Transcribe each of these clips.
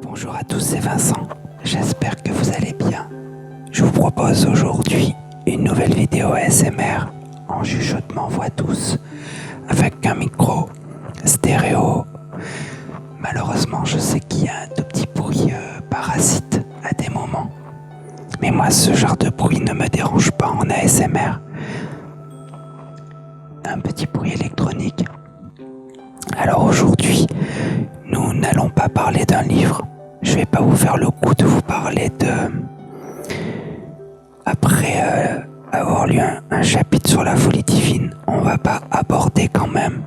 Bonjour à tous, c'est Vincent. J'espère que vous allez bien. Je vous propose aujourd'hui une nouvelle vidéo ASMR en chuchotement voix douce avec un micro stéréo. Malheureusement, je sais qu'il y a un tout petit bruit parasite à des moments. Mais moi, ce genre de bruit ne me dérange pas en ASMR. Un petit bruit électronique. Alors aujourd'hui, nous n'allons pas parler d'un livre. Je vais pas vous faire le coup de vous parler de... Après avoir lu un chapitre sur la folie divine, on va pas aborder quand même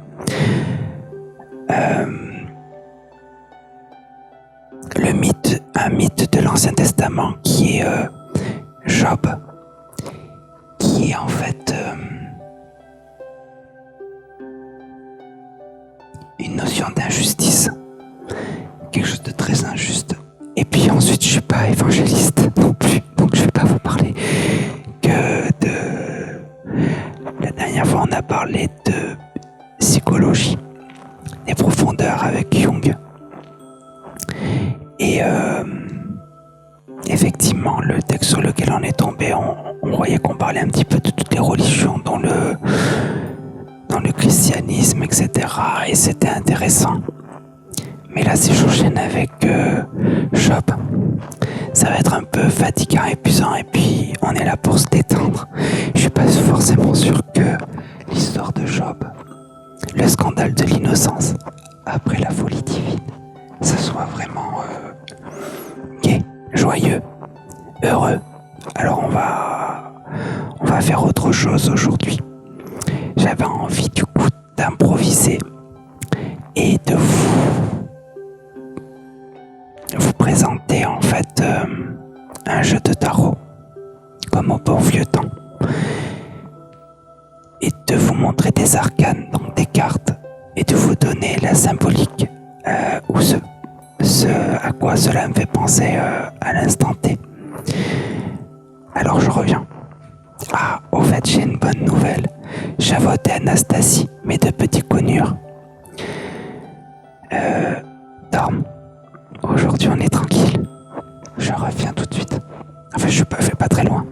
un mythe de l'Ancien Testament qui est Job, qui est en fait une notion d'injustice, quelque chose de très injuste. Et puis ensuite, je suis pas évangéliste non plus, donc je vais pas vous parler que de... La dernière fois, on a parlé de psychologie, des profondeurs avec Jung. Et effectivement, le texte sur lequel on est tombé, on voyait qu'on parlait un petit peu de toutes les religions dans le christianisme, etc. Et c'était intéressant. Mais là, si j'enchaîne avec Job, ça va être un peu fatigant, épuisant, et puis on est là pour se détendre. Je suis pas forcément sûr que l'histoire de Job, le scandale de l'innocence, après la folie divine, ça soit vraiment gai, joyeux, heureux. Alors on va faire autre chose aujourd'hui. J'avais envie du coup d'improviser et de vous présenter en fait un jeu de tarot comme au bon vieux temps et de vous montrer des arcanes, donc des cartes, et de vous donner la symbolique ou ce à quoi cela me fait penser à l'instant T. Alors je reviens. Ah, au fait, j'ai une bonne nouvelle. Chavot et Anastasie, mes deux petits conures, dorment. Aujourd'hui, on est tranquille. Je reviens tout de suite. Enfin, je vais pas très loin.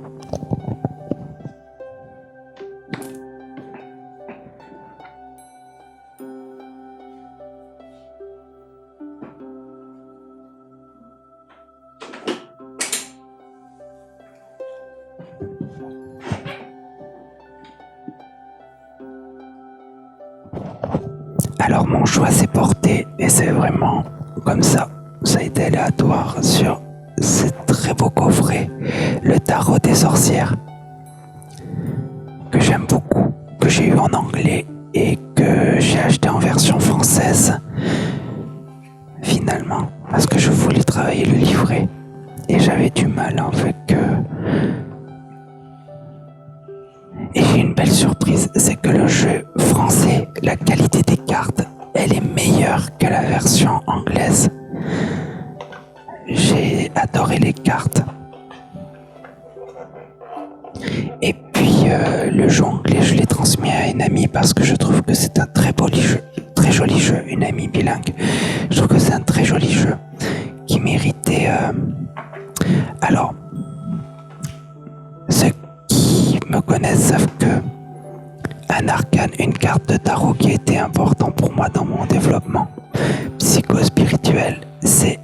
Alors mon choix s'est porté, et c'est vraiment comme ça a été aléatoire, sur ce très beau coffret, le tarot des sorcières, que j'aime beaucoup, que j'ai eu en anglais et que j'ai acheté en version française finalement, parce que je voulais travailler le livret et j'avais du mal avec et j'ai une belle surprise, c'est que le jeu français, la qualité des cartes, elle est meilleure que la version anglaise. J'ai adoré les cartes. Et puis le jeu anglais, je l'ai transmis à une amie parce que je trouve que c'est un très joli jeu, une amie bilingue. Je trouve que c'est un très joli jeu qui méritait... Alors, ceux qui me connaissent savent que un arcane, une carte de tarot qui a été important pour moi dans mon développement psycho-spirituel, c'est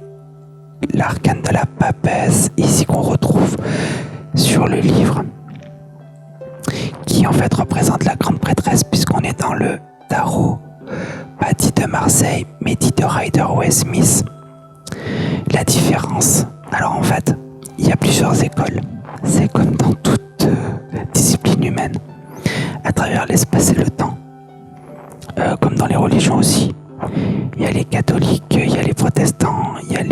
l'arcane de la papesse, ici qu'on retrouve sur le livre, qui en fait représente la grande prêtresse, puisqu'on est dans le tarot, pas dit de Marseille, mais dit de Rider-Waite-Smith. La différence, alors en fait, il y a plusieurs écoles, c'est comme dans toute discipline humaine, à travers l'espace et le temps, comme dans les religions aussi. Il y a les catholiques, il y a les protestants, il y a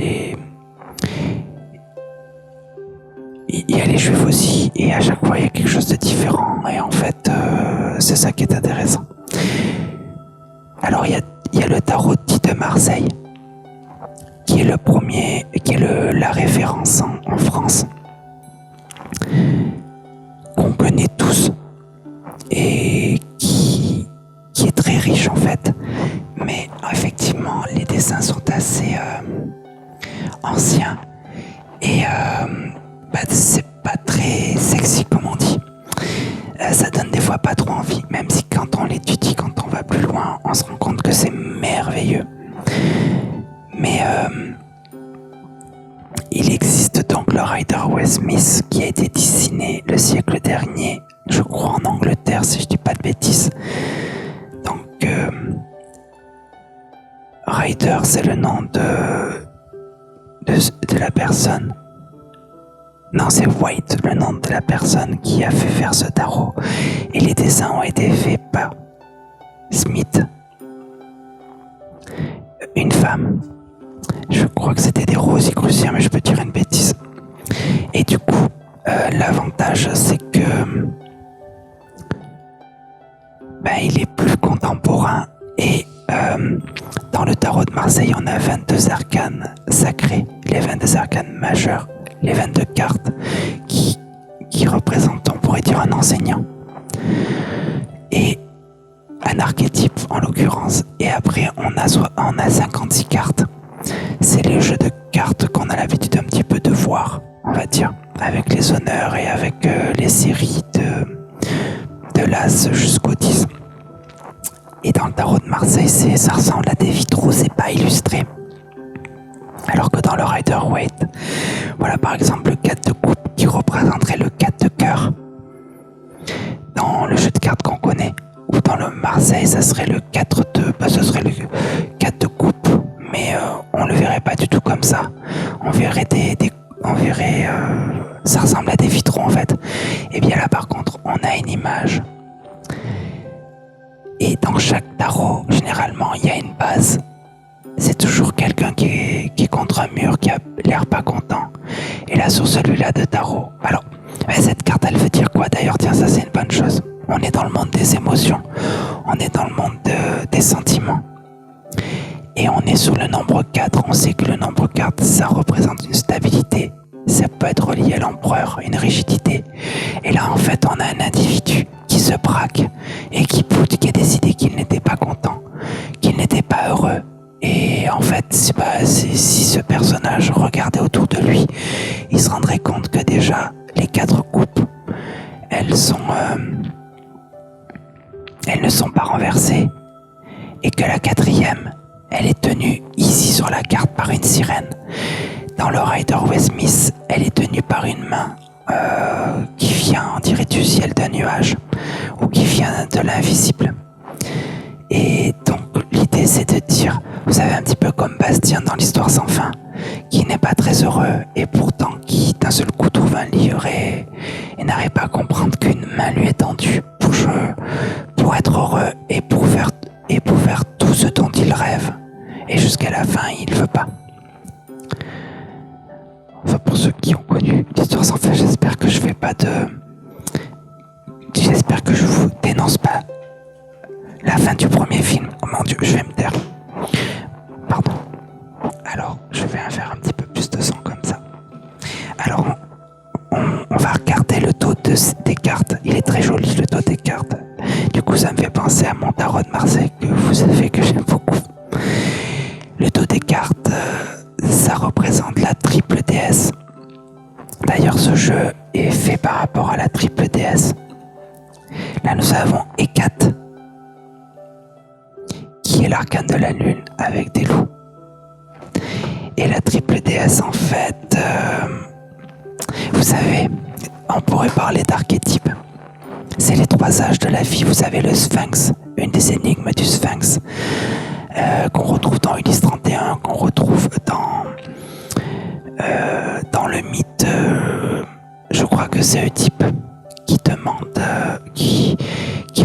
les juifs aussi, et à chaque fois il y a quelque chose de différent, et en fait c'est ça qui est intéressant. Alors il y a le tarot dit de Marseille, qui est le premier, qui est la référence en France, qu'on connaît tous, et qui est très riche en fait, mais effectivement les dessins sont assez ancien et c'est pas très sexy comme on dit. Ça donne des fois pas trop envie, même si quand on l'étudie, quand on va plus loin, on se rend compte que c'est merveilleux. Mais il existe donc le Rider-Waite Smith qui a été dessiné le siècle dernier, je crois en Angleterre si je dis pas de bêtises. Donc Rider, c'est le nom de la personne. Non, c'est White, le nom de la personne qui a fait faire ce tarot. Et les dessins ont été faits par Smith, une femme. Je crois que c'était des rosicruciens, mais je peux dire une bêtise. Et du coup, l'avantage, c'est que il est plus contemporain. Et dans le tarot de Marseille, on a 22 arcanes sacrés, les 22 arcanes majeurs, les 22 cartes qui représentent, on pourrait dire, un enseignant. Et un archétype en l'occurrence. Et après, on a 56 cartes. C'est les jeux de cartes qu'on a l'habitude un petit peu de voir, on va dire, avec les honneurs et avec les séries de l'As jusqu'au 10. Et dans le tarot de Marseille, ça ressemble à des vitraux, c'est pas illustré. Alors que dans le Rider-Waite, voilà par exemple le 4 de coupe qui représenterait le 4 de cœur. Dans le jeu de cartes qu'on connaît, ou dans le Marseille, ça serait le 4 de... ce serait le 4 de coupe, mais on le verrait pas du tout comme ça. On verrait ça ressemble à des vitraux en fait. Et bien là par contre, on a une image. Et dans chaque tarot, généralement, il y a une base. C'est toujours quelqu'un qui est contre un mur, qui a l'air pas content. Et là, sur celui-là de tarot, alors, cette carte, elle veut dire quoi d'ailleurs? Tiens, ça c'est une bonne chose. On est dans le monde des émotions. On est dans le monde des sentiments. Et on est sur le nombre 4. On sait que le nombre 4, ça représente une stabilité. Ça peut être relié à l'empereur, une rigidité. Et là, en fait, on a un individu qui se braque et qui boude, qui a décidé qu'il n'était pas content, qu'il n'était pas heureux. Et en fait, si ce personnage regardait autour de lui, il se rendrait compte que déjà, les 4 coupes, elles ne sont pas renversées. Et que la 4e, elle est tenue ici sur la carte par une sirène. Dans le Rider-Waite Smith, elle est tenue par une main qui vient, on dirait, du ciel d'un nuage, ou qui vient de l'invisible. Et donc l'idée c'est de dire, vous savez, un petit peu comme Bastien dans l'Histoire sans fin, qui n'est pas très heureux et pourtant qui d'un seul coup trouve un livre et n'arrive pas à comprendre qu'une main lui est tendue pour être heureux et pour faire tout ce dont il rêve. Et jusqu'à la fin, il ne veut pas. Enfin, pour ceux qui ont connu l'Histoire sans fin, j'espère que je vous dénonce pas la fin du premier film. Oh mon Dieu, je vais me taire. Pardon. Alors, je vais faire un petit peu plus de son comme ça. Alors, on va regarder le dos des cartes. Il est très joli, le dos des cartes. Du coup, ça me fait penser à mon tarot de Marseille que vous savez que j'aime beaucoup. Le dos des cartes, ça représente la triple déesse. D'ailleurs, ce jeu est fait par rapport à la triple déesse. Là, nous avons Hécate, qui est l'arcane de la lune avec des loups. Et la triple déesse, en fait, vous savez, on pourrait parler d'archétype. C'est les 3 âges de la vie. Vous avez le Sphinx, une des énigmes du Sphinx, qu'on retrouve dans Ulysse 31, qu'on retrouve dans le mythe, je crois que c'est Oedipe, qui demande, qui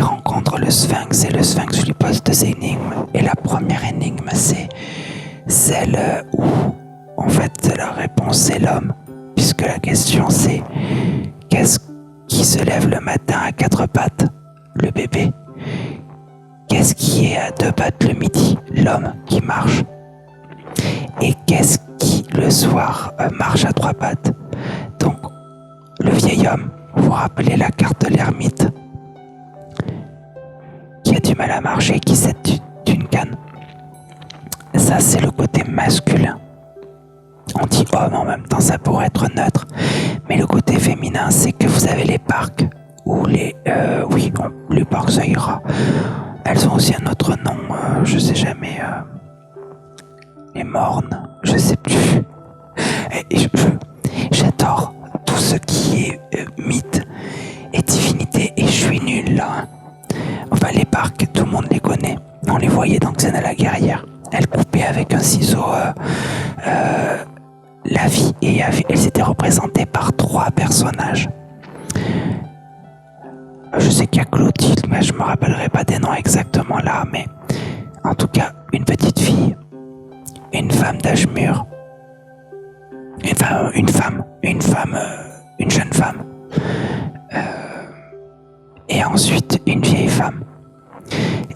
rencontre le Sphinx, et le Sphinx lui pose 2 énigmes. Et la première énigme, c'est celle où, en fait, la réponse c'est l'homme, puisque la question c'est qu'est-ce qui se lève le matin à 4 pattes? Le bébé. Qu'est-ce qui est à 2 pattes le midi? L'homme qui marche. Et qu'est-ce qui le soir marche à 3 pattes? Donc le vieil homme, vous vous rappelez la carte de l'ermite, qui a du mal à marcher, qui s'aide d'une canne. Ça c'est le côté masculin. On dit homme en même temps, ça pourrait être neutre. Mais le côté féminin, c'est que vous avez les parcs. Ou les... les parcs, ça ira. Elles ont aussi un autre nom, je sais jamais. Les mornes, je sais plus. J'adore tout ce qui est mythe et divinité, et je suis nul là. Enfin, les parcs, tout le monde les connaît. On les voyait dans Xena la guerrière. Elle coupait avec un ciseau la vie, et elles étaient représentées par 3 personnages. Je sais qu'il y a Clotilde, mais je me rappellerai pas des noms exactement là, mais en tout cas, une petite fille, une femme d'âge mûr, une jeune femme, et ensuite une vieille femme.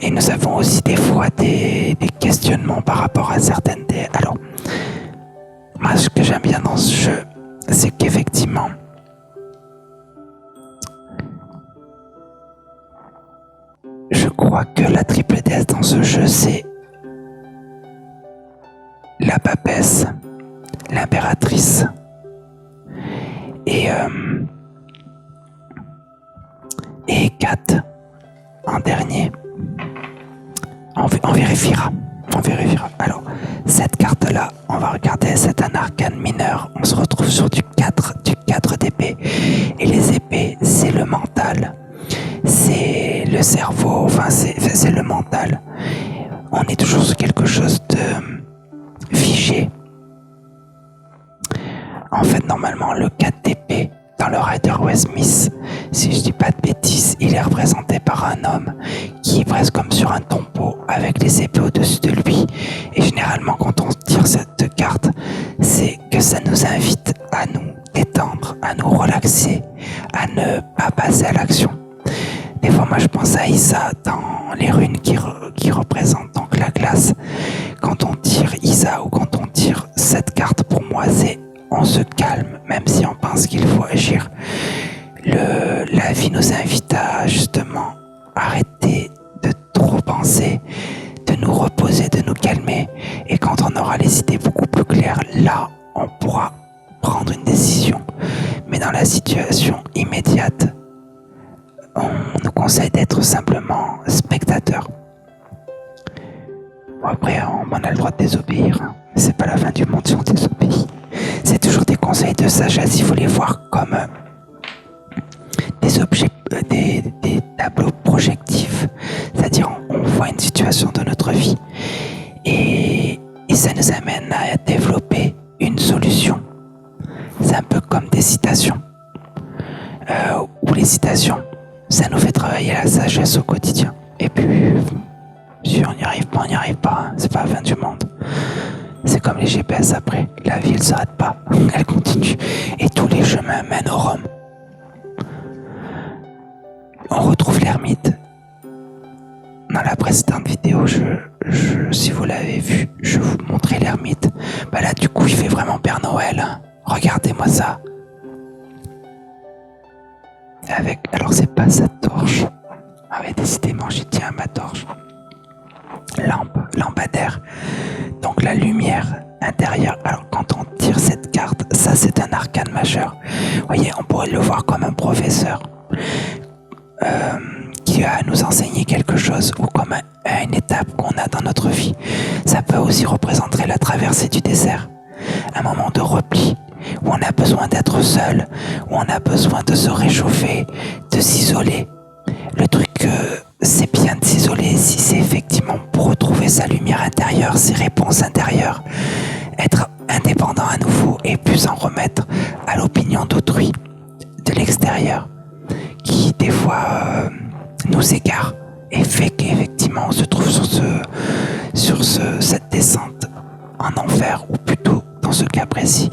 Et nous avons aussi des fois des questionnements par rapport à certaines des... Alors, moi, ce que j'aime bien dans ce jeu, c'est qu'effectivement, je crois que la triple déesse dans ce jeu, c'est la papesse, l'impératrice et Kat en dernier. On vérifiera. Alors, cette carte-là, on va regarder, c'est un arcane mineur. On se retrouve sur du 4 d'épée. Et les épées, c'est le mental. C'est le cerveau, enfin c'est le mental. On est toujours sur quelque chose de figé. En fait, normalement, le 4 d'épée dans le Rider Waite Smith, si je dis pas de bêtises, il est représenté par un homme qui est presque comme sur un tombeau avec les épées au-dessus de lui. Et généralement, quand on tire cette carte, c'est que ça nous invite à nous détendre, à nous relaxer, à ne pas passer à l'action. Des fois, moi, je pense à Isa dans les runes qui représentent donc la glace. Quand on tire Isa ou quand on tire cette carte, pour moi, c'est on se calme, même si on pense qu'il faut agir. La vie nous invite à justement arrêter de trop penser, de nous reposer, de nous calmer. Et quand on aura les idées beaucoup plus claires, là, on pourra prendre une décision. Mais dans la situation immédiate, on nous conseille d'être simplement spectateur. Bon, après, on a le droit de désobéir. C'est pas la fin du monde si on désobéit. C'est toujours des conseils de sagesse. Il faut les voir comme des objets, des tableaux projectifs. C'est-à-dire, on voit une situation de notre vie et ça nous amène à développer une solution. C'est un peu comme des citations. Ou les citations, ça nous fait travailler la sagesse au quotidien. Et puis, si on n'y arrive pas, on n'y arrive pas. Hein. C'est pas la fin du monde. C'est comme les GPS après. La vie, elle s'arrête pas. Elle continue. Et tous les chemins mènent au Rome. On retrouve l'ermite. Dans la précédente vidéo, si vous l'avez vu, je vous montrais l'ermite. Bah là, du coup, il fait vraiment Père Noël. Hein. Regardez-moi ça. Alors c'est pas sa torche. Ah ouais, décidément, j'y tiens à ma torche. Lampadaire. Donc la lumière intérieure. Alors quand on tire cette carte, ça c'est un arcane majeur. Vous voyez, on pourrait le voir comme un professeur qui va nous enseigner quelque chose ou comme une étape qu'on a dans notre vie. Ça peut aussi représenter la traversée du désert. Un moment de repli où on a besoin d'être seul, où on a besoin de se réchauffer, de s'isoler. Le truc, c'est bien de s'isoler si c'est effectivement pour retrouver sa lumière intérieure, ses réponses intérieures, être indépendant à nouveau et puis s'en remettre à l'opinion d'autrui, de l'extérieur, qui des fois nous égare et fait qu'effectivement on se trouve sur cette descente en enfer, ou plutôt dans ce cas précis,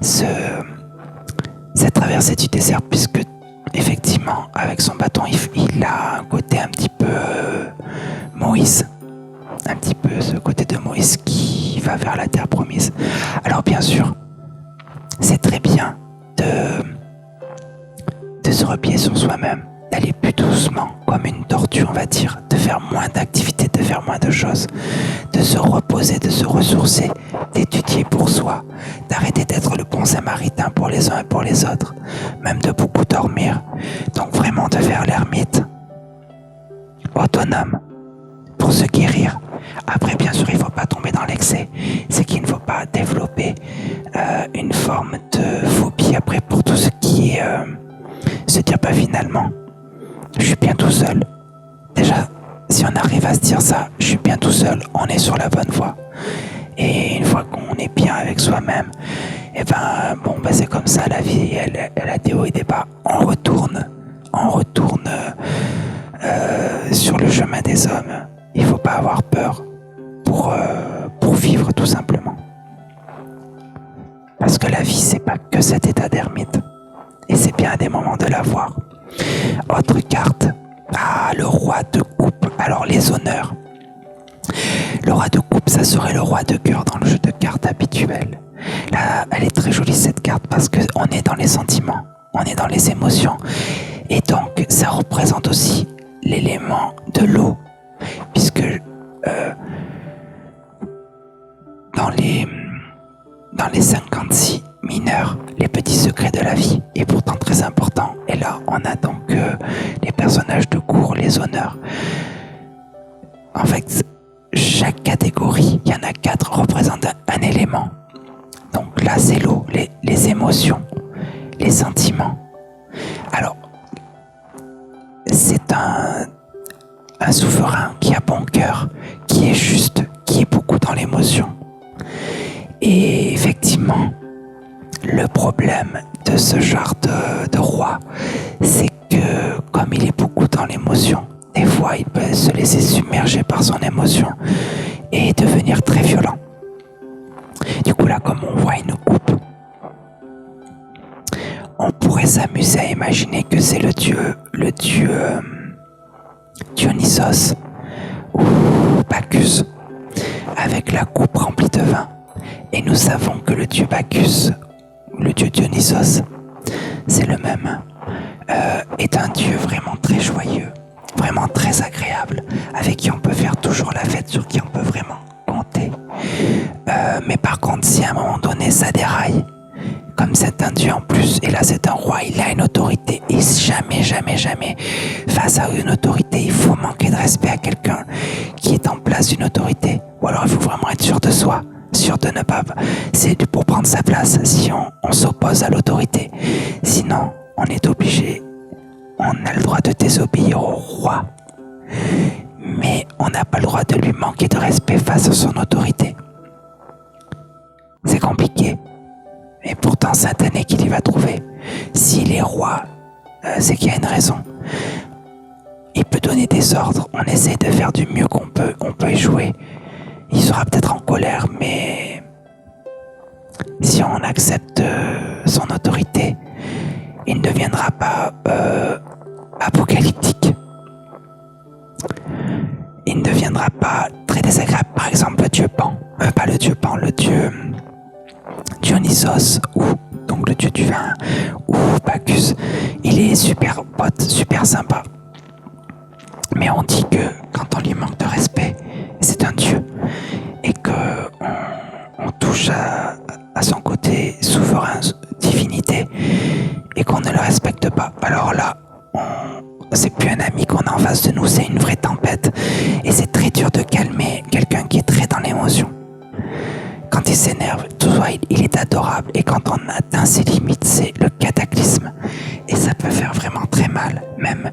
cette traversée du désert, puisque effectivement avec son bâton il a un côté un petit peu Moïse, un petit peu ce côté de Moïse qui va vers la terre promise. Alors bien sûr, c'est très bien de se replier sur soi-même, d'aller plus doucement, comme une tortue, on va dire, de faire moins d'activités, de faire moins de choses, de se reposer, de se ressourcer, d'étudier pour soi, d'arrêter d'être le bon samaritain pour les uns et pour les autres, même de beaucoup dormir. Donc vraiment de faire l'ermite, autonome, pour se guérir. Après, bien sûr, il ne faut pas tomber dans l'excès. C'est qu'il ne faut pas développer une forme de phobie après pour tout ce qui est se dire pas finalement, je suis bien tout seul. Déjà, si on arrive à se dire ça, je suis bien tout seul, on est sur la bonne voie. Et une fois qu'on est bien avec soi-même, et c'est comme ça, la vie, elle a des hauts et des bas. On retourne sur le chemin des hommes. Il faut pas avoir peur pour vivre tout simplement. Parce que la vie, c'est pas que cet état d'ermite. Et c'est bien à des moments de l'avoir. Autre carte. Le roi de coupe. Alors les honneurs. Le roi de coupe, ça serait le roi de cœur dans le jeu de cartes habituel. Là, elle est très jolie cette carte parce qu'on est dans les sentiments, on est dans les émotions. Et donc, ça représente aussi l'élément de l'eau. Puisque dans les 56 mineurs, les petits secrets de la vie est pourtant très important. Et là, on a donc les personnages de cour, les honneurs. En fait, chaque catégorie, il y en a 4, représente un élément. Donc là, c'est l'eau, les émotions, les sentiments. Alors, c'est un souverain qui a bon cœur, qui est juste, qui est beaucoup dans l'émotion. Et effectivement, le problème de ce genre de roi, c'est que comme il est beaucoup dans l'émotion, des fois il peut se laisser submerger par son émotion et devenir très violent. Du coup là, comme on voit une coupe, on pourrait s'amuser à imaginer que c'est le dieu Dionysos ou Bacchus avec la coupe remplie de vin. Et nous savons que le dieu Bacchus, le dieu Dionysos, c'est le même, est un dieu vraiment très joyeux, vraiment très agréable, avec qui on peut faire toujours la fête, sur qui on peut vraiment compter. Mais par contre, si à un moment donné ça déraille, comme c'est un dieu en plus, et là c'est un roi, il a une autorité, et jamais, face à une autorité, il faut manquer de respect à quelqu'un qui est en place d'une autorité, ou alors il faut vraiment être sûr de soi, sûr de ne pas, c'est pour prendre sa place, si on s'oppose à l'autorité, sinon on est obligé, on a le droit de désobéir au roi, mais on n'a pas le droit de lui manquer de respect face à son autorité. C'est compliqué. Et pourtant, c'est un équilibre à trouver. S'il est roi, c'est qu'il y a une raison. Il peut donner des ordres. On essaie de faire du mieux qu'on peut. On peut échouer. Il sera peut-être en colère, mais si on accepte son autorité, il ne deviendra pas apocalyptique. Il ne deviendra pas très désagréable. Par exemple, le dieu Pan. Pas le dieu Pan, le dieu Dionysos, ou donc le dieu du vin, ou Bacchus, il est super pote, super sympa. Mais on dit que quand on lui manque de respect, c'est un dieu, et que on touche à son côté souverain, divinité, et qu'on ne le respecte pas. Alors là, c'est plus un ami qu'on a en face de nous, c'est une vraie tempête, et c'est très dur de calmer quelqu'un qui est très dans l'émotion. Quand il s'énerve, il est adorable, et quand on atteint ses limites, c'est le cataclysme. Et ça peut faire vraiment très mal. Même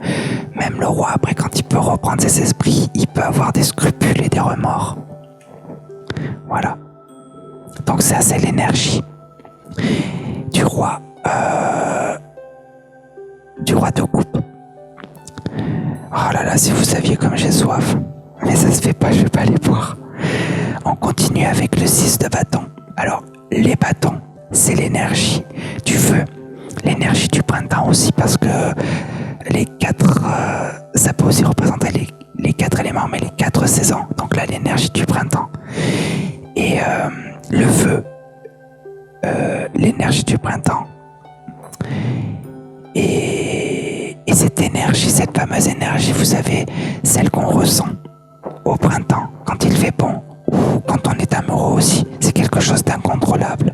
le roi, après, quand il peut reprendre ses esprits, il peut avoir des scrupules et des remords. Voilà. Donc ça, c'est l'énergie du roi de coupe. Oh là là, si vous saviez comme j'ai soif. Mais ça se fait pas, je vais pas les boire. On continue avec le 6 de bâton. Alors, les bâtons, c'est l'énergie du feu, l'énergie du printemps aussi, parce que les 4, ça peut aussi représenter les 4 éléments, mais les 4 saisons. Donc là, l'énergie du printemps. Et le feu, l'énergie du printemps. Et c'est cette énergie, cette fameuse énergie, vous savez, celle qu'on ressent au printemps, quand il fait bon, ou quand on est amoureux aussi, c'est quelque chose d'incontrôlable.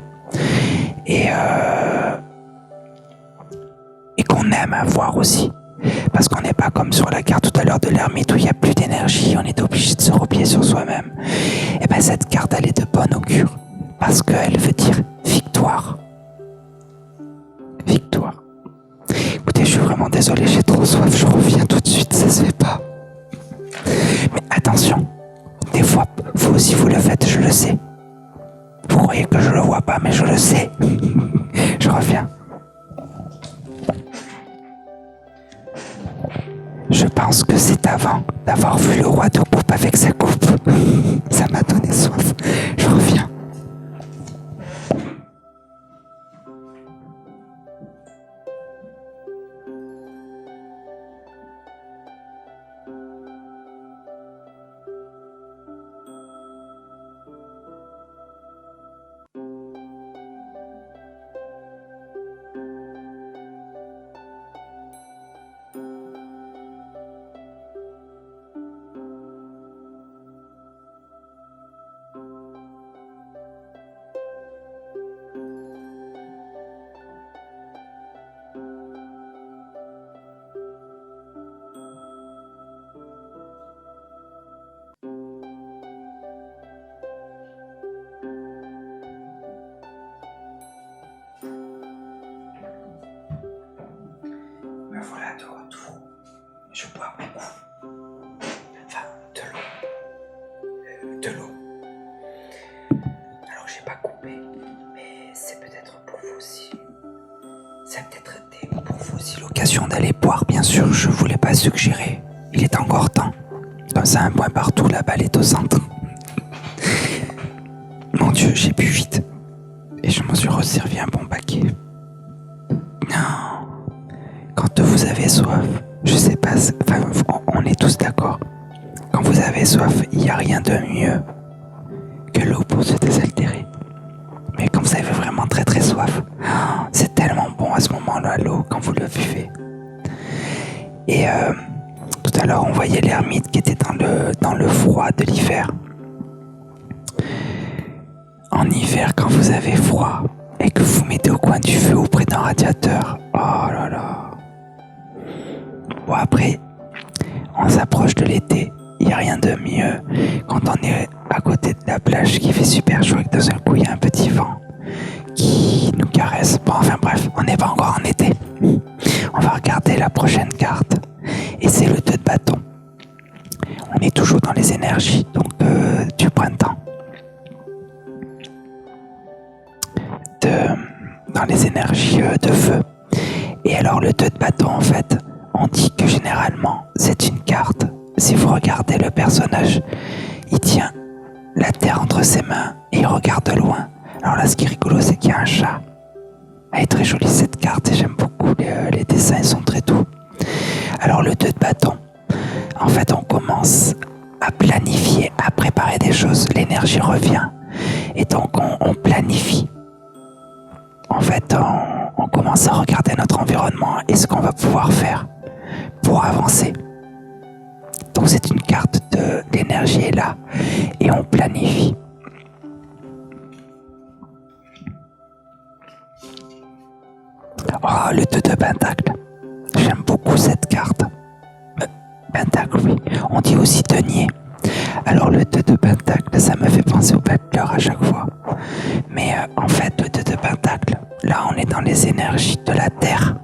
Et qu'on aime avoir aussi. Parce qu'on n'est pas comme sur la carte tout à l'heure de l'ermite où il n'y a plus d'énergie, on est obligé de se replier sur soi-même. Et bien cette carte, elle est de bon augure. Parce qu'elle veut dire victoire. Victoire. Écoutez, je suis vraiment désolé, j'ai trop soif, je reviens tout de suite, ça se fait pas. Mais attention, des fois, vous aussi vous le faites, je le sais. Vous croyez que je le vois pas, mais je le sais. Je reviens. Je pense que c'est avant d'avoir vu le roi de coupe avec sa coupe. Ça m'a donné soif. Je reviens. Me voilà de retour. Je bois beaucoup. Enfin, de l'eau. Alors j'ai pas coupé, mais c'est peut-être pour vous aussi. Ça a peut-être été pour vous aussi l'occasion d'aller boire, bien sûr, je voulais pas suggérer. Il est encore temps. Comme ça, un point partout, la balle est au centre. Mon Dieu, j'ai bu vite. Et je me suis resservi un bon paquet. Non. Quand vous avez soif, je sais pas, enfin, on est tous d'accord. Quand vous avez soif, il n'y a rien de mieux que l'eau pour se désaltérer. Mais quand vous avez vraiment très très soif, c'est tellement bon à ce moment-là, l'eau, quand vous le buvez. Et tout à l'heure, on voyait l'ermite qui était dans le froid de l'hiver. En hiver, quand vous avez froid et que vous vous mettez au coin du feu auprès d'un radiateur, oh là là. Bon, après, on s'approche de l'été. Il n'y a rien de mieux quand on est à côté de la plage qui fait super chaud et que d'un seul coup, il y a un petit vent qui nous caresse. Bon, enfin bref, on n'est pas encore en été. On va regarder la prochaine carte. Et c'est le 2 de bâton. On est toujours dans les énergies donc du printemps. Dans les énergies de feu. Et alors le 2 de bâton, en fait, on dit que généralement, c'est une carte. Si vous regardez le personnage, il tient la terre entre ses mains et il regarde loin. Alors là, ce qui est rigolo, c'est qu'il y a un chat. Elle est très jolie cette carte et j'aime beaucoup. Les dessins, ils sont très doux. Alors le 2 de bâton, en fait, on commence à planifier, à préparer des choses. L'énergie revient. Et donc, on planifie. En fait, on commence à regarder notre environnement et ce qu'on va pouvoir faire pour avancer. Donc c'est une carte de l'énergie est là et on planifie. Oh, le 2 de pentacle. J'aime beaucoup cette carte. Pentacle, oui. On dit aussi denier. Alors le 2 de pentacle, ça me fait penser au battleur à chaque fois. Mais en fait, le 2 de pentacle, là on est dans les énergies de la terre.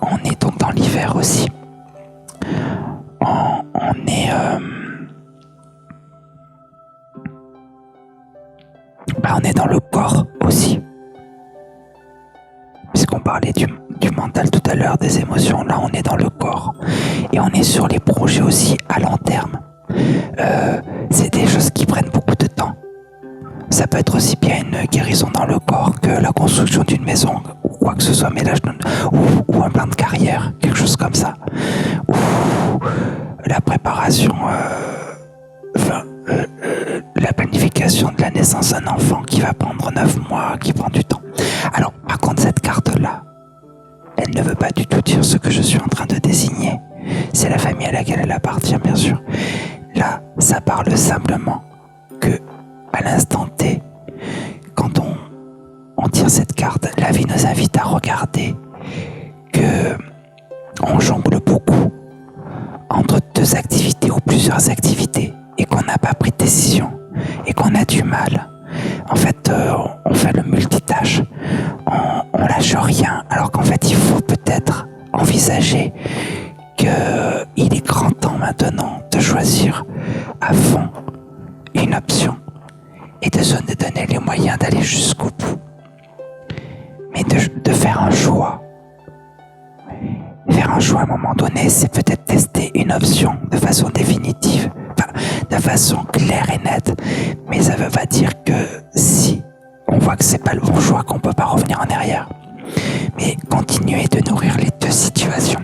On est donc dans l'hiver aussi. On est dans le corps aussi. Puisqu'on parlait du mental tout à l'heure, des émotions, là on est dans le corps. Et on est sur les projets aussi à long terme. C'est des choses qui prennent beaucoup de temps. Ça peut être aussi bien une guérison dans le corps que la construction d'une maison ou quoi que ce soit, mais là ou un plan de carrière, quelque chose comme ça. Ou la préparation, la planification de la naissance d'un enfant qui va prendre 9 mois, qui prend du temps. Alors, par contre, cette carte-là, elle ne veut pas du tout dire ce que je suis en train de désigner. C'est la famille à laquelle elle appartient, bien sûr. Là, ça parle simplement que, à l'instant T, quand on tire cette carte, la vie nous invite à regarder que on jongle beaucoup entre deux activités ou plusieurs activités et qu'on n'a pas pris de décision et qu'on a du mal. En fait, on fait le multitâche, on lâche rien, alors qu'en fait, il faut peut-être envisager qu'il est grand temps maintenant de choisir à fond une option et de se donner les moyens d'aller jusqu'au bout. Mais de faire un choix. Faire un choix à un moment donné, c'est peut-être tester une option de façon définitive, enfin, de façon claire et nette. Mais ça ne veut pas dire que si on voit que c'est pas le bon choix, qu'on ne peut pas revenir en arrière. Mais continuer de nourrir les deux situations,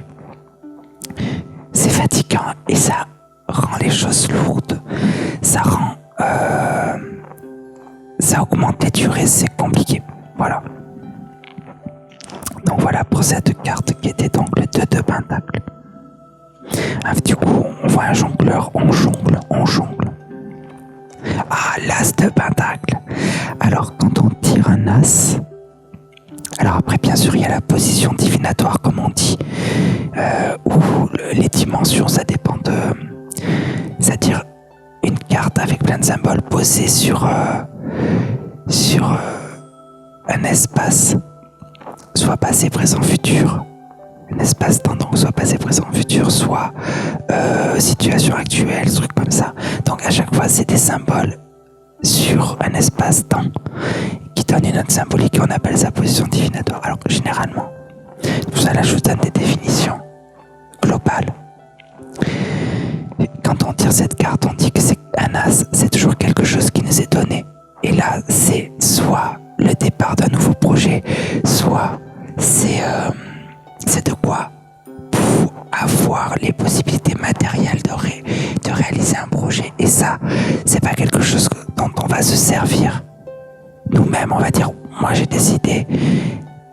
c'est fatigant et ça rend les choses lourdes. Ça augmente les durées, c'est compliqué. Voilà. Donc voilà pour cette carte qui était donc le 2 de pentacle. Du coup, on voit un jongleur, on jongle. Ah, l'as de pentacle. Alors, quand on tire un as, alors après, bien sûr, il y a la position divinatoire, comme on dit, où les dimensions, ça dépend de... C'est-à-dire une carte avec plein de symboles posés sur un espace, soit passé, présent, futur, un espace-temps, donc soit passé, présent, futur, soit situation actuelle, truc comme ça. Donc à chaque fois, c'est des symboles sur un espace-temps qui donne une autre symbolique et on appelle ça position divinatoire. Alors que généralement, tout ça, là, je vous donne des définitions globales. Quand on tire cette carte, on dit que c'est un as, c'est toujours quelque chose qui nous est donné. Et là, c'est soit le départ d'un nouveau projet, soit c'est de quoi pour avoir les possibilités matérielles de réaliser un projet. Et ça, c'est pas quelque chose dont on va se servir nous-mêmes. On va dire, moi j'ai décidé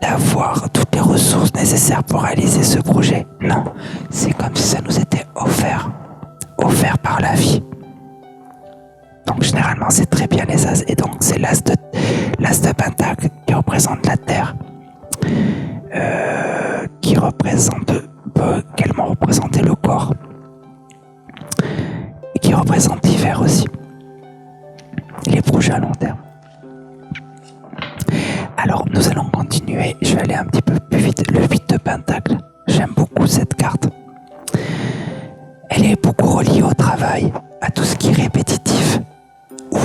d'avoir toutes les ressources nécessaires pour réaliser ce projet. Non, c'est comme si ça nous était offert par la vie. Donc généralement c'est très bien les as, et donc c'est l'as de pentacle qui représente la terre, qui peut également représenter le corps, et qui représente l'hiver aussi, les projets à long terme. Alors nous allons continuer, je vais aller un petit peu plus vite. Le 8 de pentacle, j'aime beaucoup cette carte. Elle est beaucoup reliée au travail, à tout ce qui est répétitif ou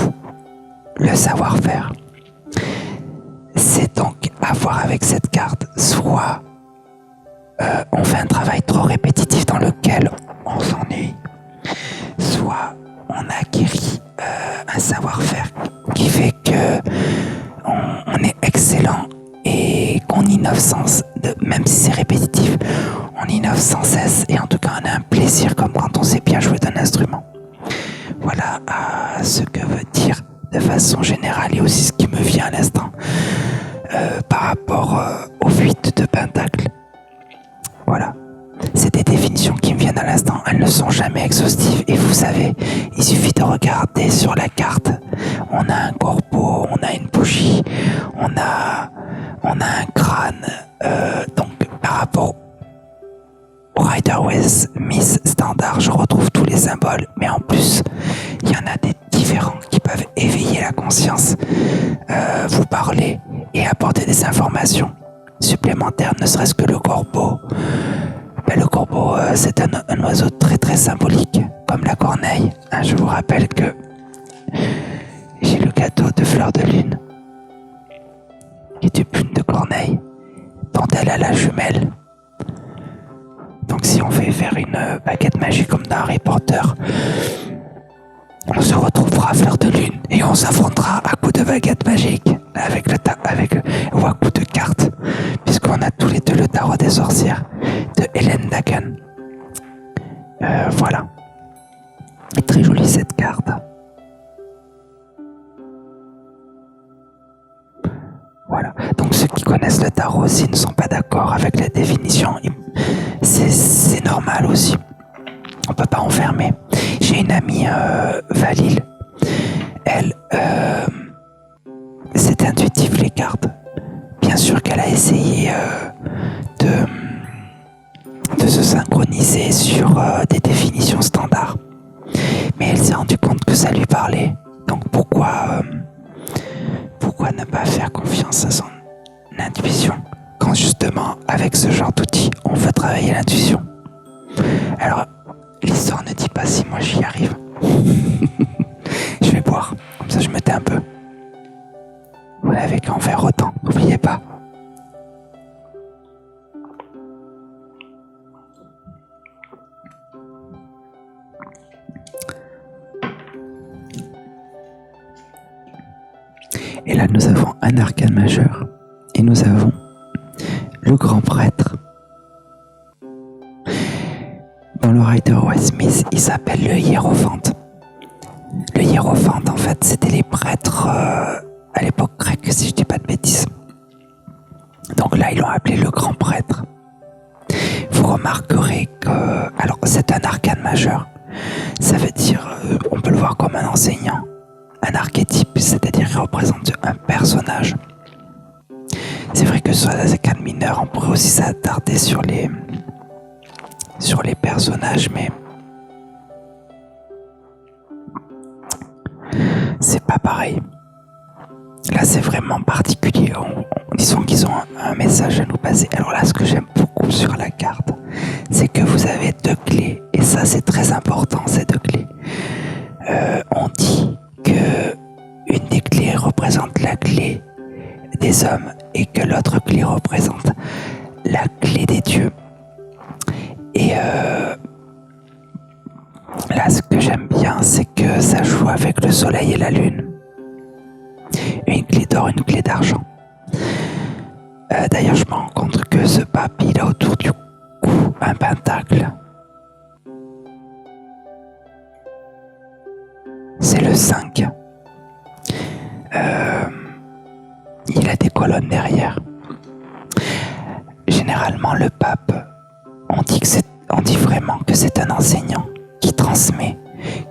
le savoir-faire. C'est donc à voir avec cette carte, soit on fait un travail trop répétitif dans lequel on s'ennuie, soit on acquérit un savoir-faire qui fait que on est excellent et qu'on innove même si c'est répétitif, on innove sans cesse, et en tout cas on a un plaisir comme quand on sait bien jouer d'un instrument. Voilà ce que veut dire de façon générale, et aussi ce qui me vient à l'instant par rapport au 8 de pentacle. Voilà, c'est des définitions qui me viennent à l'instant, elles ne sont jamais exhaustives, et vous savez, il suffit de regarder sur la carte, on a un corbeau, on a une bougie, on a un crâne, donc par rapport au Rider-Waite-Smith standard, je retrouve tous les symboles, mais en plus, il y en a des différents qui peuvent éveiller la conscience, vous parler et apporter des informations supplémentaires, ne serait-ce que le corbeau. Le corbeau, c'est un oiseau très très symbolique, comme la corneille. Je vous rappelle que j'ai le gâteau de fleur de lune, qui est une plume de corneille, dont elle a la jumelle. Donc si on fait faire une baguette magique comme dans Harry Potter, on se retrouvera à fleur de lune et on s'affrontera à coups de baguette magique ou à coups de cartes, puisqu'on a tous les deux le tarot des sorcières de Hélène Dagan. Voilà. Et très jolie cette carte. Voilà. Donc ce ceux qui connaissent le tarot, s'ils ne sont pas d'accord avec la définition, c'est normal aussi. On peut pas enfermer. J'ai une amie, Valil, elle, c'est intuitif les cartes. Bien sûr qu'elle a essayé de se synchroniser sur des définitions standards. Mais elle s'est rendue compte que ça lui parlait. Donc pourquoi ne pas faire confiance à son intuition quand justement avec ce genre d'outils on veut travailler l'intuition. Alors l'histoire ne dit pas si moi j'y arrive. Je vais boire, comme ça je me tais un peu. Vous n'avez qu'à en faire autant, n'oubliez pas. Et là, nous avons un arcane majeur et nous avons le grand prêtre. Dans le Rider-Waite-Smith, il s'appelle le hiérophante. Le hiérophante, en fait, c'était les prêtres à l'époque grecque, si je dis pas de bêtises. Donc là, ils l'ont appelé le grand prêtre. Vous remarquerez que... Alors, c'est un arcane majeur. Ça veut dire, on peut le voir comme un enseignant. Un archétype, c'est-à-dire qu'il représente un personnage. C'est vrai que sur les arcanes mineurs, on pourrait aussi s'attarder sur les personnages, mais c'est pas pareil. Là, c'est vraiment particulier. Disons qu'ils ont un message à nous passer. Alors là, ce que j'aime beaucoup sur la carte, c'est que vous avez deux clés. Et ça, c'est très important, ces deux clés. On dit que une des clés représente la clé des hommes et que l'autre clé représente la clé des dieux. Et là, ce que j'aime bien, c'est que ça joue avec le soleil et la lune. Une clé d'or, une clé d'argent. D'ailleurs, je me rends compte que ce pape, il a autour du cou un pentacle. C'est le 5. Il a des colonnes derrière. Généralement, le pape, on dit vraiment que c'est un enseignant qui transmet,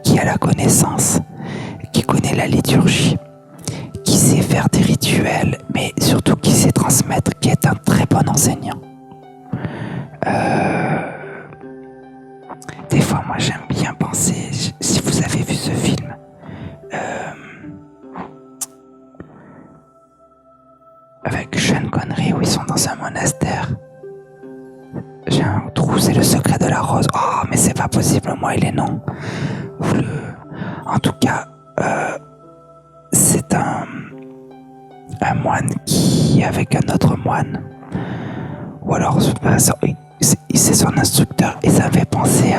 qui a la connaissance, qui connaît la liturgie, qui sait faire des rituels, mais surtout qui sait transmettre, qui est un très bon enseignant. Des fois, moi, j'aime bien penser, si vous avez vu ce film, avec Sean Connery, où ils sont dans un monastère. J'ai un trou, c'est le secret de la rose. Oh, mais c'est pas possible, moi, il est non. En tout cas, c'est un moine qui, avec un autre moine, ou alors c'est son instructeur, et ça me fait penser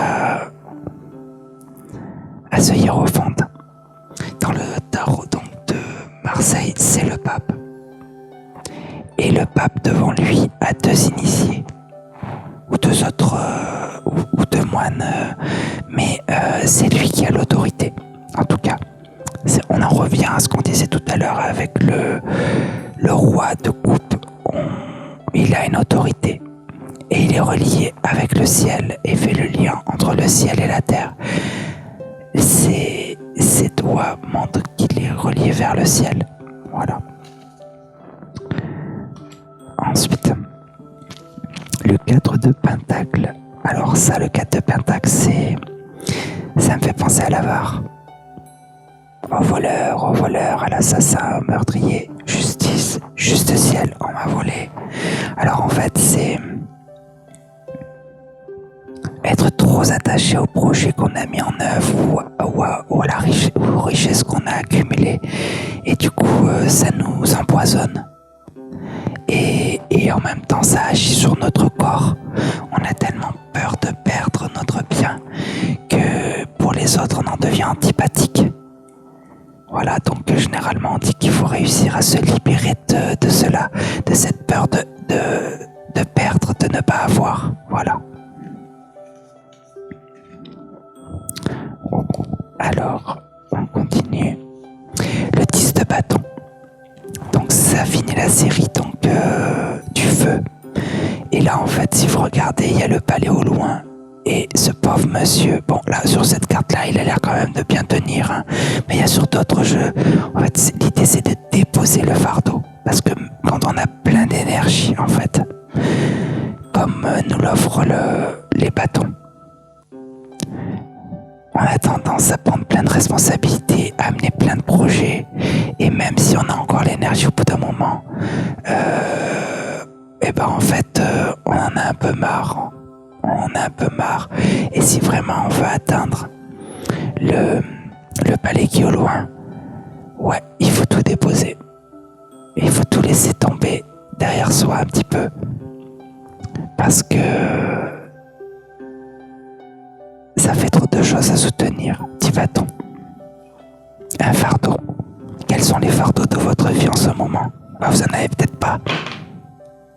à ce hiérophante. Dans le tarot donc, de Marseille, c'est le pape. Et le pape devant lui a deux initiés, ou deux autres, ou deux moines, mais c'est lui qui a l'autorité. En tout cas, on en revient à ce qu'on disait tout à l'heure avec le roi de coupe. Il a une autorité et il est relié avec le ciel et fait le lien entre le ciel et la terre. Ses doigts montrent qu'il est relié vers le ciel. Voilà. Ensuite, le 4 de pentacle. Alors ça, le 4 de pentacle, ça me fait penser à l'avare. Au voleur, à l'assassin, au meurtrier, justice, juste ciel, on m'a volé. Alors en fait, c'est être trop attaché au projet qu'on a mis en œuvre ou à aux richesses qu'on a accumulées. Et du coup, ça nous empoisonne. Et en même temps, ça agit sur notre corps. On a tellement peur de perdre notre bien que pour les autres, on en devient antipathique. Voilà, donc généralement, on dit qu'il faut réussir à se libérer de cela, de cette peur de perdre, de ne pas avoir. Voilà. Alors, on continue. Le 10 de bâton. Donc ça finit la série. Donc du feu. Et là, en fait, si vous regardez, il y a le palais au loin. Et ce pauvre monsieur, bon, là, sur cette carte-là, il a l'air quand même de bien tenir. Hein. Mais il y a sur d'autres jeux, en fait, l'idée, c'est de déposer le fardeau. Parce que quand on a plein d'énergie, en fait, comme nous l'offrent les bâtons, on a tendance à prendre plein de responsabilités, à amener plein de projets. Et même si on a encore l'énergie au bout d'un moment, et ben en fait, on en a un peu marre. On a un peu marre. Et si vraiment on veut atteindre le palais qui est au loin, ouais, il faut tout déposer. Il faut tout laisser tomber derrière soi un petit peu. Parce que ça fait trop de choses à soutenir. T'y va-t-on? Un fardeau. Quels sont les fardeaux de votre vie en ce moment? Bah, vous en avez peut-être pas.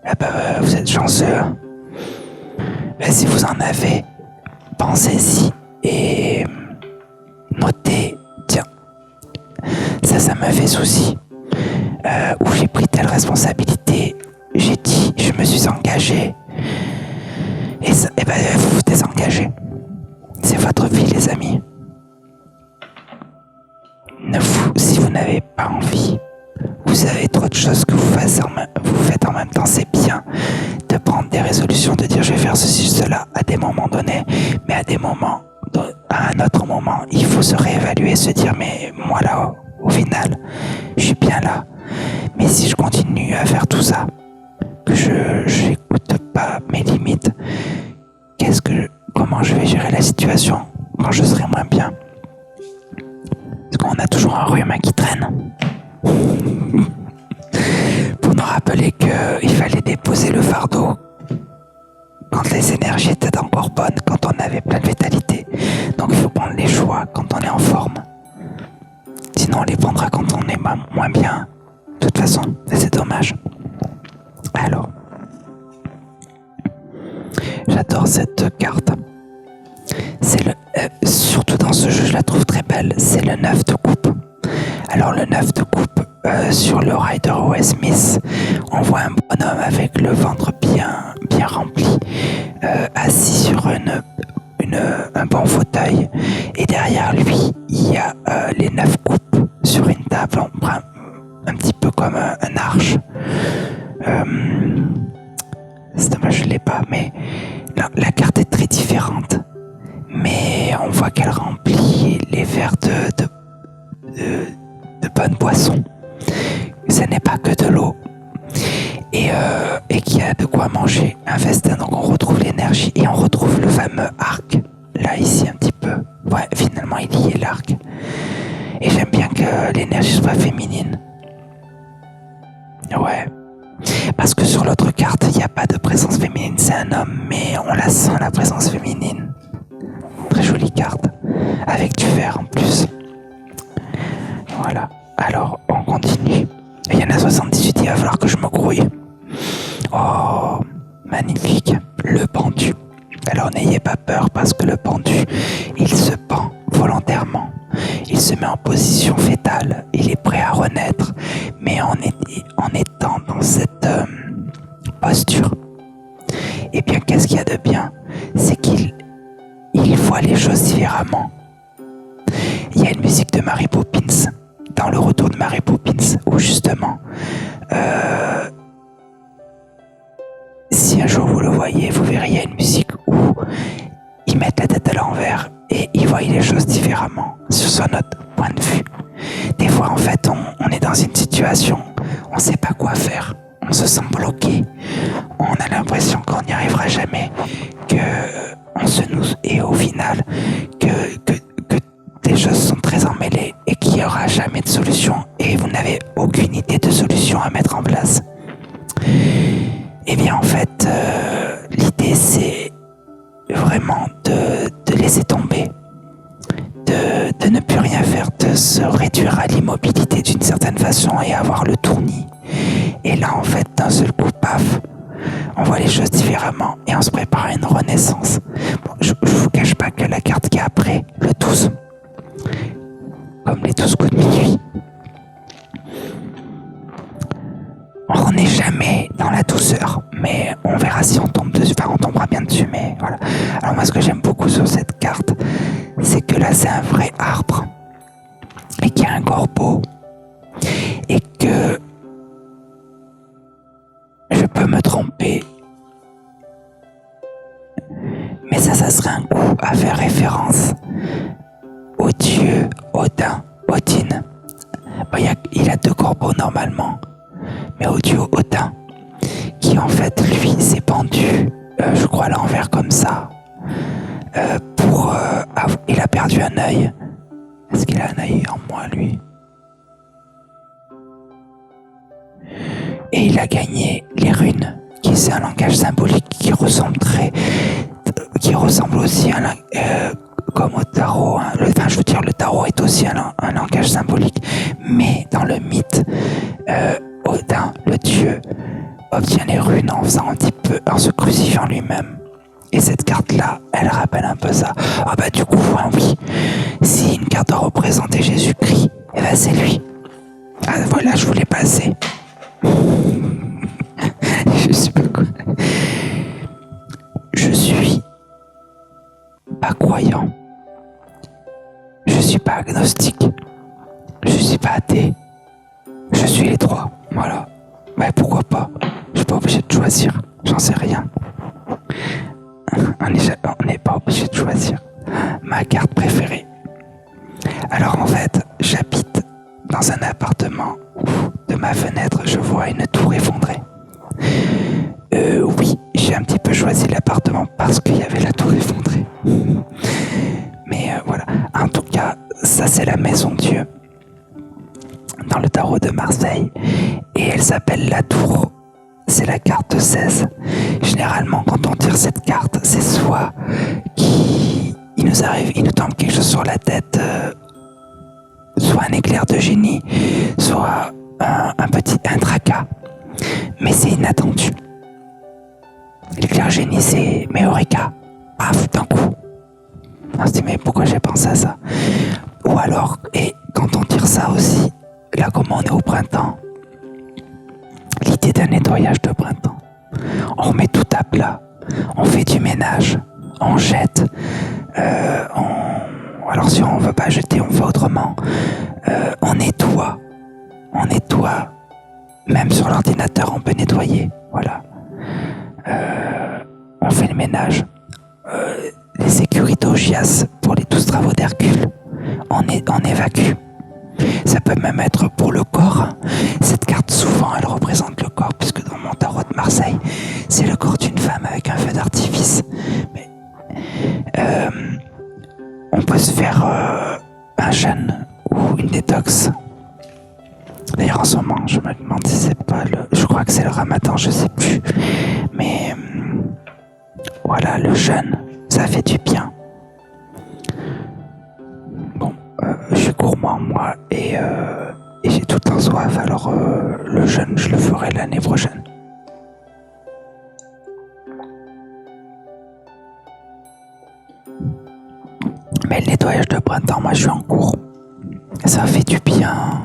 Eh ben, vous êtes chanceux. Hein. Mais si vous en avez, pensez-y et notez. Tiens, ça me fait souci. Où j'ai pris telle responsabilité, j'ai dit, je me suis engagé. Et ben, vous vous désengagez. C'est votre vie, les amis. Si vous n'avez pas envie, vous avez trop de choses que vous faites en même temps, c'est bien de prendre des résolutions, de dire je vais faire ceci, cela à des moments donnés, mais à un autre moment, il faut se réévaluer, se dire mais moi là, au final, je suis bien là. Mais si je continue à faire tout ça, que je n'écoute pas mes limites, comment je vais gérer la situation quand je serai moins bien? Parce qu'on a toujours un rhume qui traîne. Pour nous rappeler qu'il fallait déposer le fardeau quand les énergies étaient encore bonnes, quand on avait plein de vitalité. Donc il faut prendre les choix quand on est en forme. Sinon on les prendra quand on est moins bien. De toute façon, c'est dommage. Alors, j'adore cette carte. Surtout dans ce jeu, je la trouve très belle. C'est le 9 de coupe. Alors le 9 de coupe, sur le Rider Waite Smith, on voit un bonhomme avec le ventre bien rempli, assis sur un bon fauteuil. Et derrière lui, il y a les 9 coupes sur une table, un petit peu comme un arche. C'est dommage, je ne l'ai pas, mais la carte est très différente. Mais on voit qu'elle remplit les verres de bonnes boissons. Ce n'est pas que de l'eau. Et qu'il y a de quoi manger. Un festin, donc on retrouve l'énergie et on retrouve le fameux arc. Là, ici, un petit peu. Ouais, finalement, il y est l'arc. Et j'aime bien que l'énergie soit féminine. Ouais. Parce que sur l'autre carte, il n'y a pas de présence féminine. C'est un homme, mais on la sent, la présence féminine. Très jolie carte. Avec du vert en plus. Voilà. Alors, on continue. Il y en a 78, il va falloir que je me grouille. Oh, magnifique. Le pendu. Alors, n'ayez pas peur parce que le pendu, il se pend volontairement. Il se met en position fétale. Il est prêt à renaître. Mais en étant dans cette posture, eh bien, qu'est-ce qu'il y a de bien? C'est qu'il voit les choses différemment. Il y a une musique de Mary Poppins, dans le retour de Mary Poppins, où justement, si un jour vous le voyez, vous verrez, il y a une musique où ils mettent la tête à l'envers et ils voient les choses différemment, sur notre point de vue. Des fois, en fait, on est dans une situation, on ne sait pas quoi faire, on se sent bloqué, on a l'impression qu'on n'y arrivera jamais, et au final, que les choses sont très emmêlées et qu'il n'y aura jamais de solution et vous n'avez aucune idée de solution à mettre en place. Eh bien, en fait, l'idée, c'est vraiment de laisser tomber, de ne plus rien faire, de se réduire à l'immobilité d'une certaine façon et avoir le tournis. Et là, en fait, d'un seul coup, paf, on voit les choses différemment et on se prépare à une renaissance. Bon, je vous cache pas que la carte qui est après, le 12, comme les 12 coups de minuit, on n'est jamais dans la douceur. moi ce que j'aime beaucoup sur cette carte, c'est que là c'est un vrai arbre et qu'il y a un corbeau et que je peux me tromper, mais ça serait un coup à faire référence au dieu Odin. Bon, il a deux corbeaux normalement, mais au dieu Odin, qui en fait lui s'est pendu, je crois à l'envers comme ça, il a perdu un œil. Est-ce qu'il a un œil en moins lui? Et il a gagné les runes, qui c'est un langage symbolique qui ressemble aussi à comme au tarot. Hein. Le tarot est aussi un langage symbolique, mais dans le mythe, Odin, le dieu, obtient les runes en faisant un petit peu, en se crucifiant lui-même. Et cette carte-là, elle rappelle un peu ça. Ah bah du coup, hein, oui, si une carte doit représenter Jésus-Christ, eh ben c'est lui. Ah voilà, je voulais passer. Je sais pas quoi. Je suis pas croyant. Je suis pas agnostique. Je suis pas athée. Je suis les trois. Voilà. Mais pourquoi pas? Je suis pas obligé de choisir. J'en sais rien. On n'est pas obligé de choisir. Ma carte préférée. Alors en fait, j'habite dans un appartement où de ma fenêtre je vois une tour effondrée. Oui, j'ai un petit peu choisi l'appartement parce qu'il y avait la tour effondrée. Mais voilà. En tout cas, ça c'est la maison Dieu dans le tarot de Marseille et elle s'appelle la tour. C'est la carte 16. Généralement, quand on tire cette carte, c'est soit il nous tombe quelque chose sur la tête, soit un éclair de génie, soit un tracas. Mais c'est inattendu. L'éclair génie, c'est mais Eureka, paf, d'un coup. On se dit mais pourquoi j'ai pensé à ça? Ou alors, et quand on tire ça aussi, là comme on est au printemps, l'idée d'un nettoyage de printemps. On remet tout à plat, on fait du ménage, on jette, alors si on veut pas jeter, on fait autrement. On nettoie, même sur l'ordinateur on peut nettoyer, voilà. On fait le ménage, les sécuritogias pour les 12 travaux d'Hercule, on évacue. Ça peut même être pour le corps. Cette carte, souvent, elle représente le corps, puisque dans mon tarot de Marseille, c'est le corps d'une femme avec un feu d'artifice. Mais, on peut se faire un jeûne ou une détox. D'ailleurs, en ce moment, je me demande si c'est pas je crois que c'est le ramadan, je sais plus. Mais voilà, le jeûne, ça fait du bien. Je suis gourmand moi et j'ai tout le temps soif, alors le jeûne je le ferai l'année prochaine. Mais le nettoyage de printemps, moi je suis en cours. Ça fait du bien.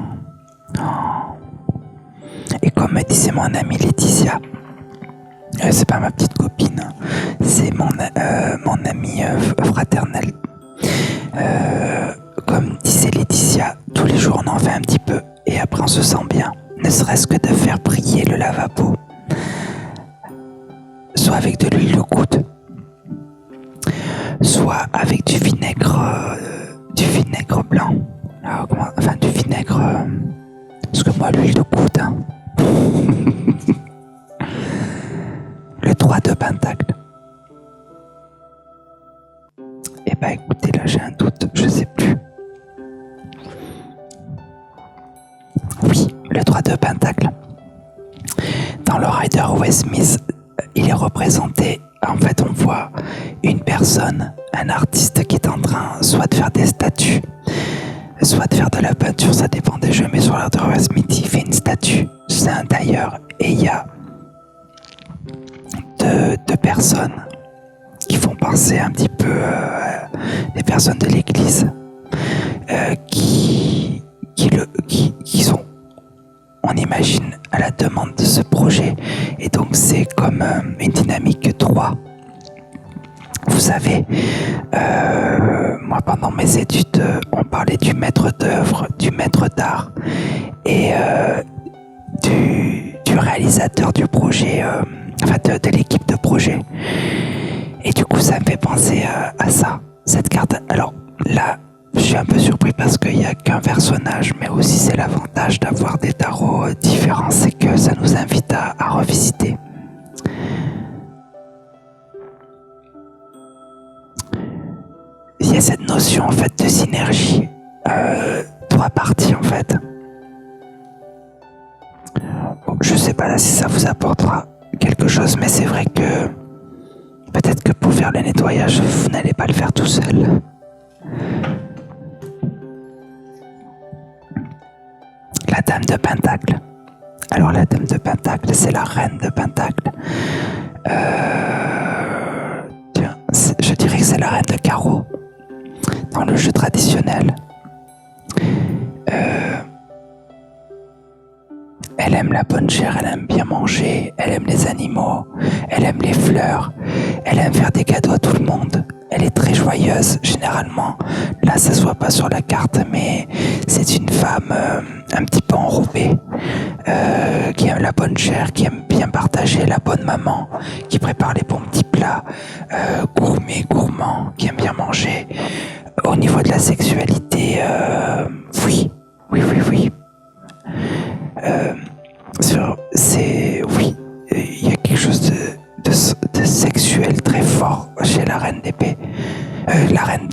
Et comme me disait mon amie Laetitia, c'est pas ma petite copine, c'est mon amie fraternelle. Comme disait Laetitia, tous les jours on en fait un petit peu et après on se sent bien. Ne serait-ce que de faire briller le lavabo, soit avec de l'huile de coude, soit avec du vinaigre blanc. Alors, du vinaigre, parce que moi l'huile de coude, hein. Le 3 de pentacle. Eh ben écoutez, là j'ai un doute, je sais plus. Oui, le 3 de pentacle. Dans le Rider Waite Smith, il est représenté, en fait on voit une personne, un artiste qui est en train soit de faire des statues, soit de faire de la peinture, ça dépend des jeux, mais sur le Rider Waite Smith il fait une statue, c'est un tailleur, et il y a deux personnes qui font penser un petit peu des personnes de l'église qui sont, on imagine, à la demande de ce projet. Et donc c'est comme une dynamique 3. Vous savez, moi pendant mes études, on parlait du maître d'œuvre, du maître d'art et du réalisateur du projet, de l'équipe de projet. Et du coup, ça me fait penser à ça, cette carte. Alors là, je suis un peu surpris parce qu'il n'y a qu'un personnage, mais aussi c'est l'avantage d'avoir des tarots différents, c'est que ça nous invite à revisiter. Il y a cette notion en fait de synergie, trois parties en fait. Bon, je sais pas là si ça vous apportera quelque chose, mais c'est vrai que peut-être que pour faire le nettoyage, vous n'allez pas le faire tout seul. La dame de Pentacle. Alors la dame de Pentacle, c'est la reine de Pentacle. Je dirais que c'est la reine de Carreau dans le jeu traditionnel. Elle aime la bonne chair, elle aime bien manger, elle aime les animaux, elle aime les fleurs, elle aime faire des cadeaux à tout le monde. Elle est très joyeuse, généralement. Là, ça se voit pas sur la carte, mais c'est une femme un petit peu enrobée, qui aime la bonne chair, qui aime bien partager, la bonne maman, qui prépare les bons petits plats, gourmand, qui aime bien manger. Au niveau de la sexualité, oui. Oui, il y a quelque chose de sexuel très fort chez la reine d'épée, la reine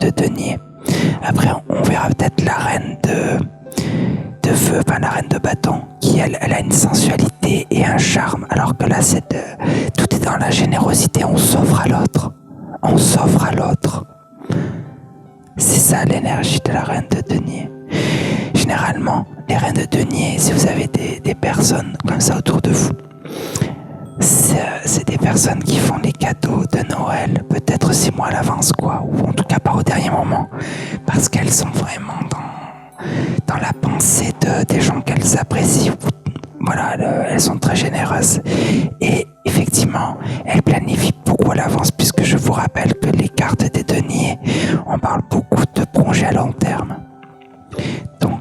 de denier. Après, on verra peut-être la reine de feu, enfin la reine de bâton, qui elle a une sensualité et un charme, alors que là, tout est dans la générosité. On s'offre à l'autre. C'est ça l'énergie de la reine de denier. Généralement, les reines de denier, si vous avez des personnes comme ça autour de vous, c'est des personnes qui font les cadeaux de Noël, peut-être 6 mois à l'avance, quoi, ou en tout cas pas au dernier moment, parce qu'elles sont vraiment dans la pensée des gens qu'elles apprécient. Voilà, elles sont très généreuses. Et effectivement, elles planifient beaucoup à l'avance, puisque je vous rappelle que les cartes des deniers, on parle beaucoup de projets à long terme. Donc,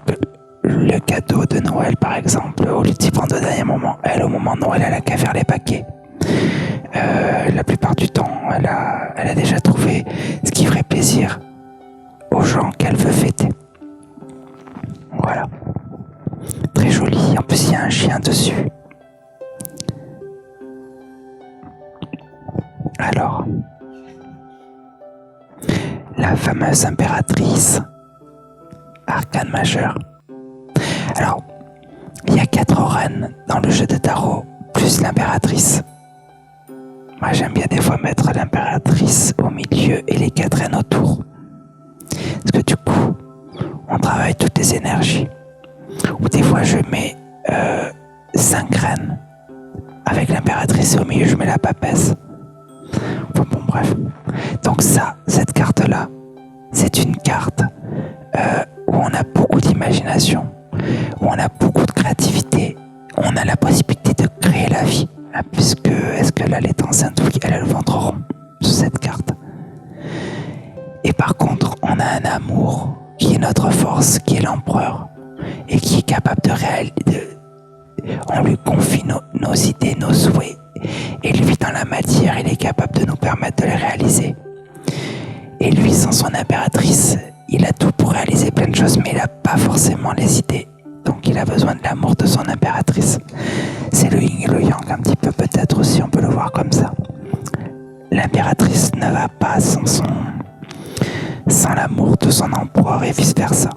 le cadeau de Noël, par exemple, au lieu d'y prendre au dernier moment, elle, au moment de Noël, elle a qu'à faire les paquets. La plupart du temps, elle a déjà trouvé ce qui ferait plaisir aux gens qu'elle veut fêter. Voilà. Très joli. En plus, il y a un chien dessus. Alors, la fameuse impératrice, arcane majeur. Alors, il y a 4 reines dans le jeu de tarot, plus l'impératrice. Moi, j'aime bien des fois mettre l'impératrice au milieu et les 4 reines autour. Parce que du coup, on travaille toutes les énergies. Ou des fois, je mets 5 reines. Avec l'impératrice et au milieu, je mets la papesse. Enfin bon, bref. Donc ça, cette carte-là, c'est une carte où on a beaucoup d'imagination, où on a beaucoup de créativité, où on a la possibilité de créer la vie. Puisque, est-ce que là, elle est enceinte? Oui, elle a le ventre rond sur cette carte. Et par contre, on a un amour qui est notre force, qui est l'empereur, et qui est capable de réaliser. On lui confie nos idées, nos souhaits, et lui, dans la matière, il est capable de nous permettre de les réaliser. Et lui, sans son impératrice, il a tout pour réaliser plein de choses, mais il n'a pas forcément les idées. Donc il a besoin de l'amour de son impératrice. C'est le yin et le yang un petit peu, peut-être aussi, on peut le voir comme ça. L'impératrice ne va pas sans l'amour de son empereur et vice versa.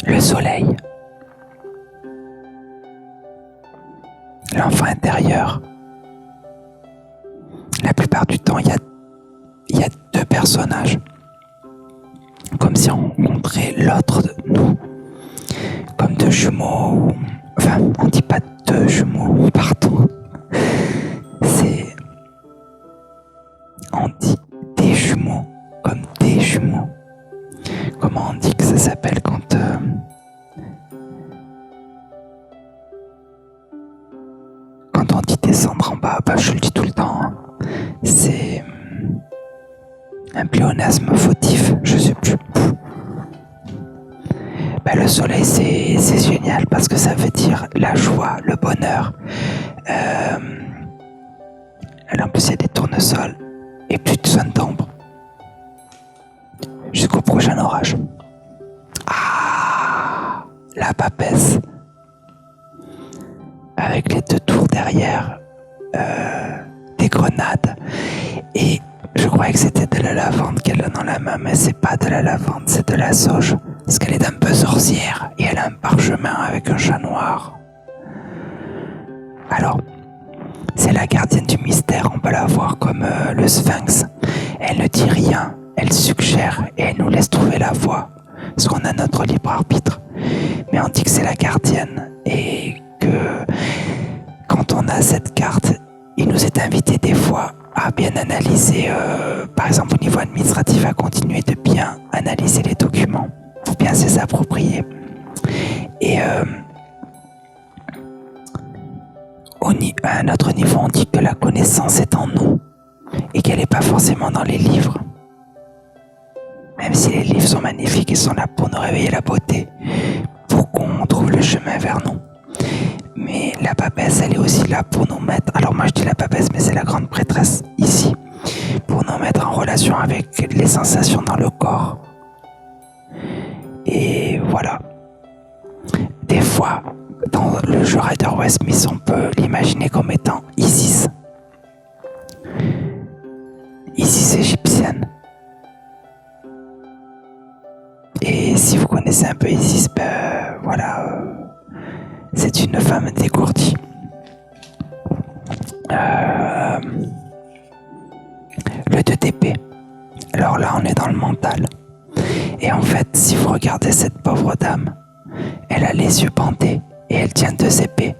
Le soleil. L'enfant intérieur. La plupart du temps, il y a 2 personnages. Comme si on rencontrait l'autre de nous. Comme 2 jumeaux. Enfin, on dit pas 2 jumeaux, pardon. On dit des jumeaux. Comme des jumeaux. Comment on dit que ça s'appelle quand... descendre en bas, je le dis tout le temps, hein. C'est un pléonasme fautif, je sais plus. Le soleil, c'est génial parce que ça veut dire la joie, le bonheur. En plus, il y a des tournesols et plus de zone d'ombre. Jusqu'au prochain orage. Ah, la papesse. Avec les 2 tours derrière, des grenades. Et je croyais que c'était de la lavande qu'elle a dans la main, mais c'est pas de la lavande, c'est de la sauge. Parce qu'elle est un peu sorcière et elle a un parchemin avec un chat noir. Alors, c'est la gardienne du mystère, on peut la voir comme le sphinx. Elle ne dit rien, elle suggère et elle nous laisse trouver la voie. Parce qu'on a notre libre arbitre. Mais on dit que c'est la gardienne et que quand on a cette carte, il nous est invité des fois à bien analyser, par exemple au niveau administratif, à continuer de bien analyser les documents pour bien se les approprier. Et à un autre niveau, on dit que la connaissance est en nous et qu'elle n'est pas forcément dans les livres. Même si les livres sont magnifiques et sont là pour nous réveiller la beauté, pour qu'on trouve le chemin vers nous. Mais la papesse, elle est aussi là pour nous mettre, alors moi je dis la papesse, mais c'est la grande prêtresse ici, pour nous mettre en relation avec les sensations dans le corps. Et voilà. Des fois, dans le jeu Rider-Waite-Smith, on peut l'imaginer comme étant Isis. Isis égyptienne. Et si vous connaissez un peu Isis, voilà, c'est une femme dégourdie. Le 2 d'épée. Alors là, on est dans le mental. Et en fait, si vous regardez cette pauvre dame, elle a les yeux bandés et elle tient 2 épées.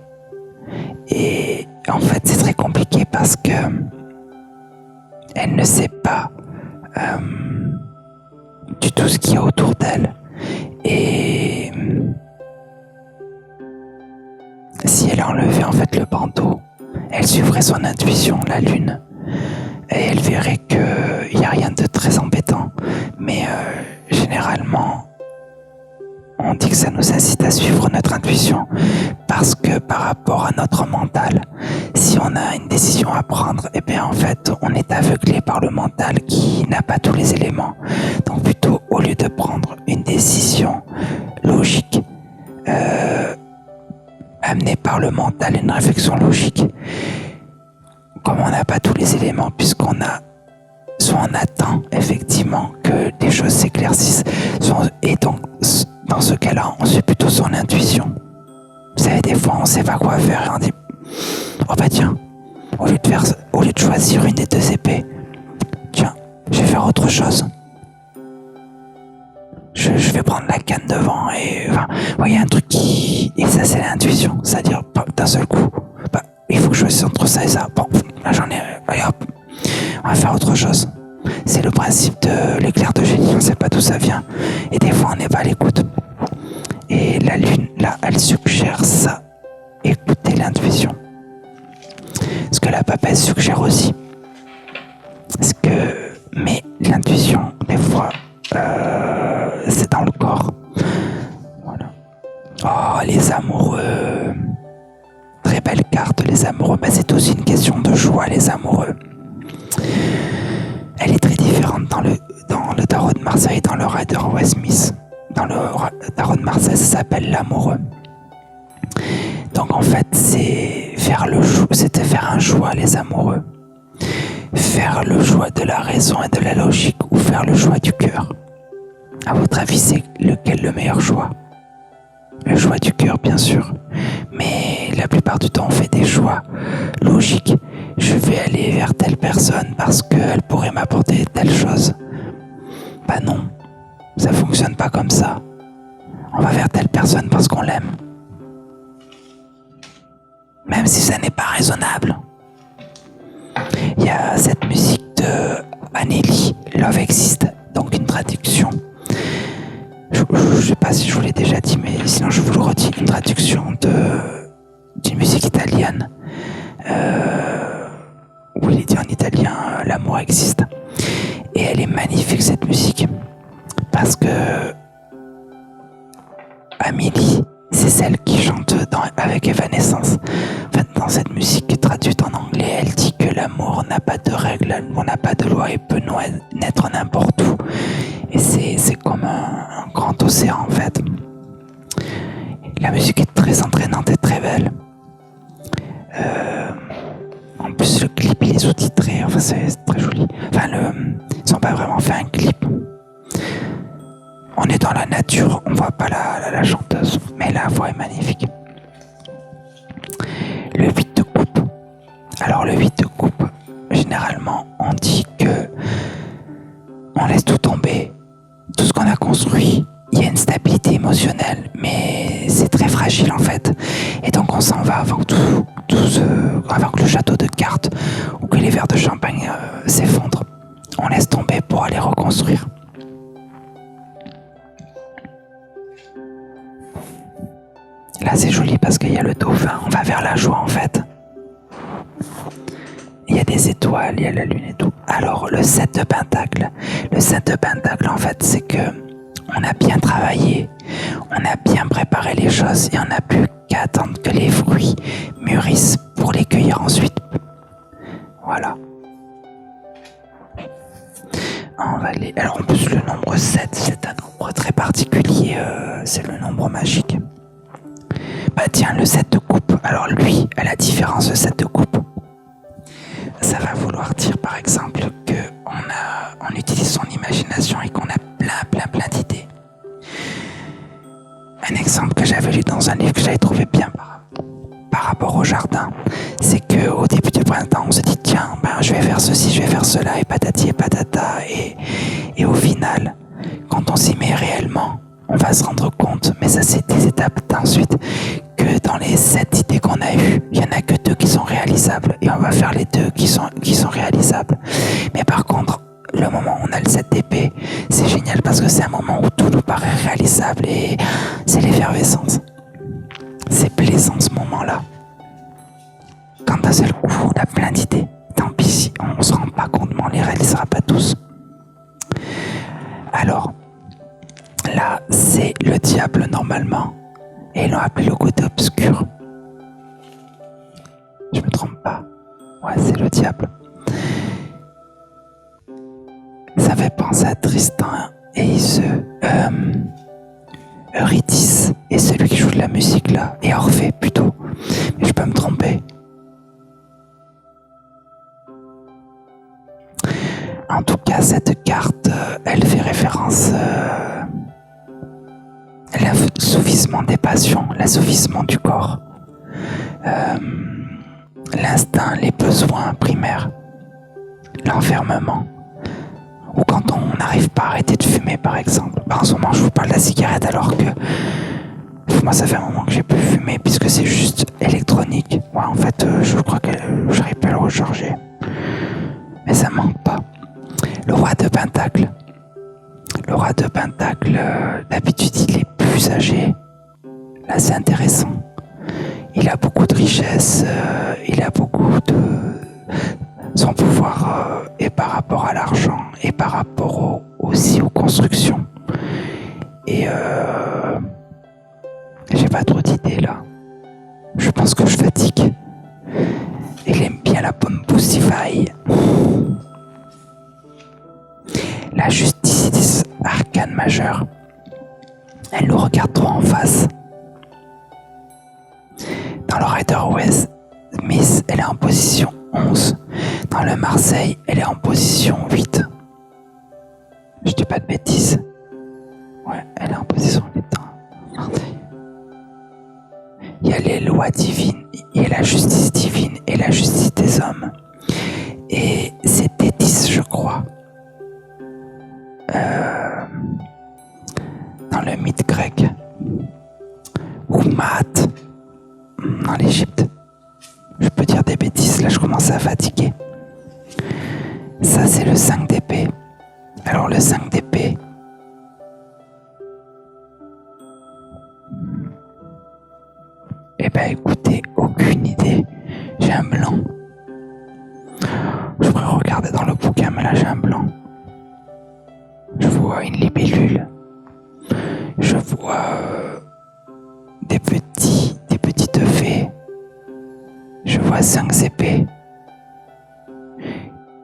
Et en fait, c'est très compliqué parce que elle ne sait pas du tout ce qu'il y a autour d'elle. Et si elle enlevait en fait le bandeau, elle suivrait son intuition, la lune, et elle verrait qu'il n'y a rien de très embêtant. Mais généralement, on dit que ça nous incite à suivre notre intuition parce que par rapport à notre mental, si on a une décision à prendre, eh bien en fait, on est aveuglé par le mental qui n'a pas tous les éléments. Donc plutôt, au lieu de prendre une décision logique, amenée par le mental, une réflexion logique, comme on n'a pas tous les éléments, puisqu'on a soit on attend effectivement que des choses s'éclaircissent, et donc dans ce cas-là, on suit plutôt son intuition. Vous savez, des fois, on sait pas quoi faire et on dit « Oh bah tiens, au lieu de choisir une des 2 épées, tiens, je vais faire autre chose. Je vais prendre la canne devant et enfin, vous voyez un truc qui... Et ça, c'est l'intuition, c'est-à-dire d'un seul coup, il faut que je choisisse entre ça et ça. Bon, là j'en ai... Allez hop, on va faire autre chose. » C'est le principe de l'éclair de génie, on ne sait pas d'où ça vient. Et des fois, on n'est pas à l'écoute. Et la lune, là, elle suggère ça. Écoutez l'intuition. Ce que la papesse suggère aussi. Mais l'intuition, des fois, c'est dans le corps. Voilà. Oh, les amoureux. Très belle carte, les amoureux. C'est aussi une question de joie, les amoureux. Elle est très différente dans le tarot de Marseille et dans le Rider-Waite-Smith. Dans le tarot de Marseille, ça s'appelle l'amoureux. Donc en fait, c'était faire un choix, les amoureux. Faire le choix de la raison et de la logique ou faire le choix du cœur. À votre avis, c'est lequel le meilleur choix? Le choix du cœur, bien sûr. Mais la plupart du temps, on fait des choix logiques. Je vais aller vers telle personne parce qu'elle pourrait m'apporter telle chose. Bah non, ça fonctionne pas comme ça. On va vers telle personne parce qu'on l'aime. Même si ça n'est pas raisonnable. Il y a cette musique de Anneli, Love Existe, donc une traduction. Je sais pas si je vous l'ai déjà dit, mais sinon je vous le redis, une traduction d'une musique italienne. Amélie, c'est celle qui chante avec Evanescence. En fait, dans cette musique traduite en anglais, elle dit que l'amour n'a pas de règles, l'amour n'a pas de loi et peut naître n'importe où. Et c'est comme un grand océan en fait. La musique est très entraînante et très belle. En plus, le clip il est sous-titré, enfin c'est très joli. Enfin, ils n'ont pas vraiment fait un clip. On est dans la nature, on voit pas la chanteuse, mais la voix est magnifique. Le 8 de coupe. Alors le 8 de coupe, généralement on dit que on laisse tout tomber, tout ce qu'on a construit. Il y a une stabilité émotionnelle, mais c'est très fragile en fait. Et donc on s'en va avant que le château de cartes ou que les verres de champagne s'effondrent. On laisse tomber pour aller reconstruire. Là c'est joli parce qu'il y a le dauphin, on va vers la joie en fait. Il y a des étoiles, il y a la lune et tout. Alors le 7 de pentacle. Le 7 de pentacle en fait c'est que on a bien travaillé, on a bien préparé les choses et on n'a plus qu'à attendre que les fruits mûrissent pour les cueillir ensuite. Voilà. Alors en plus le nombre 7 c'est un nombre très particulier, c'est le nombre magique. Bah tiens, le 7 de coupe, alors lui, à la différence de 7 de coupe, ça va vouloir dire par exemple qu'on utilise son imagination et qu'on a plein d'idées. Un exemple que j'avais lu dans un livre que j'avais trouvé bien par rapport au jardin, c'est qu'au début du printemps, on se dit tiens, je vais faire ceci, je vais faire cela, et patati et patata, et au final, quand on s'y met réellement, on va se rendre compte, mais ça c'est des étapes d'ensuite, que dans les 7 idées qu'on a eues, il n'y en a que 2 qui sont réalisables, et on va faire les 2 qui sont réalisables. Mais par contre, le moment où on a le 7 d'épée, c'est génial parce que c'est un moment où tout nous paraît réalisable et c'est l'effervescence. C'est plaisant ce moment-là. Quand d'un seul coup, on a plein d'idées, tant pis si on ne se rend pas compte, mais on ne les réalisera pas tous. Alors, là, c'est le diable normalement. Et ils l'ont appelé le côté obscur. Je me trompe pas. Ouais, c'est le diable. Ça fait penser à Tristan et Eurydice et celui qui joue de la musique là, et Orphée plutôt. Mais je peux me tromper. En tout cas, cette carte, elle fait référence à l'assouvissement des passions, l'assouvissement du corps, l'instinct, les besoins primaires, l'enfermement. Ou quand on n'arrive pas à arrêter de fumer, par exemple. En ce moment, je vous parle de la cigarette alors que moi, ça fait un moment que j'ai plus fumé puisque c'est juste électronique. Ouais, en fait, je crois que j'arrive pas à le recharger. Mais ça manque pas. Le roi de pentacle. Le roi de pentacle, d'habitude, il est plus âgé. Là, c'est intéressant. Il a beaucoup de richesses, il a beaucoup de... Son pouvoir est par rapport à l'argent et par rapport aussi aux constructions. Et j'ai pas trop d'idées là. Je pense que je fatigue. Il aime bien la pomme poussifaille. La justice arcane majeure. Elle nous regarde trop en face. Dans le Rider-Waite Smith, elle est en position 11. Dans le Marseille, elle est en position 8. Je dis pas de bêtises. Ouais, elle est en position 8 dans Marseille. Il y a les lois divines, il y a la justice divine et la justice des hommes. Et c'est Tétis, je crois. Dans le mythe grec. Ou Maat, dans l'Égypte. Je peux dire des bêtises, là je commence à fatiguer. Ça c'est le 5 d'épée. Alors le 5 d'épée, eh ben écoutez, aucune idée. J'ai un blanc. Je pourrais regarder dans le bouquin, mais là j'ai un blanc. Je vois une libellule. Je vois vois 5 épées.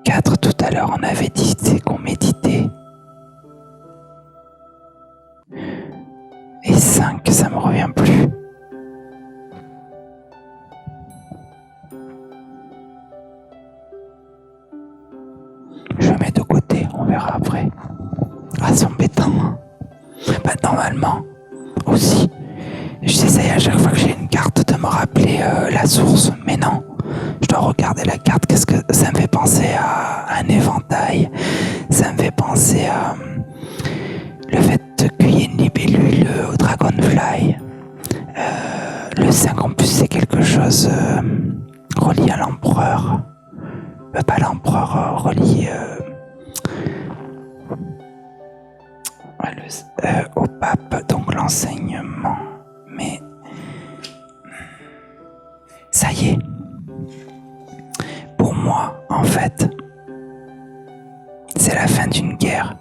4 tout à l'heure, on avait dit c'est qu'on méditait. Et 5, ça me revient plus. Je mets de côté, on verra après. Ah, c'est embêtant. Bah, normalement, aussi, j'essaye à chaque fois que j'ai une carte de me rappeler la source, mais non. Je dois regarder la carte, qu'est-ce que ça me fait penser à un éventail. Ça me fait penser à le fait qu'il y ait une libellule au Dragonfly. Le 5 en plus c'est quelque chose relié à l'empereur. Pas l'empereur, relié au pape, donc l'enseignement. Mais ça y est. Pour moi, en fait, c'est la fin d'une guerre.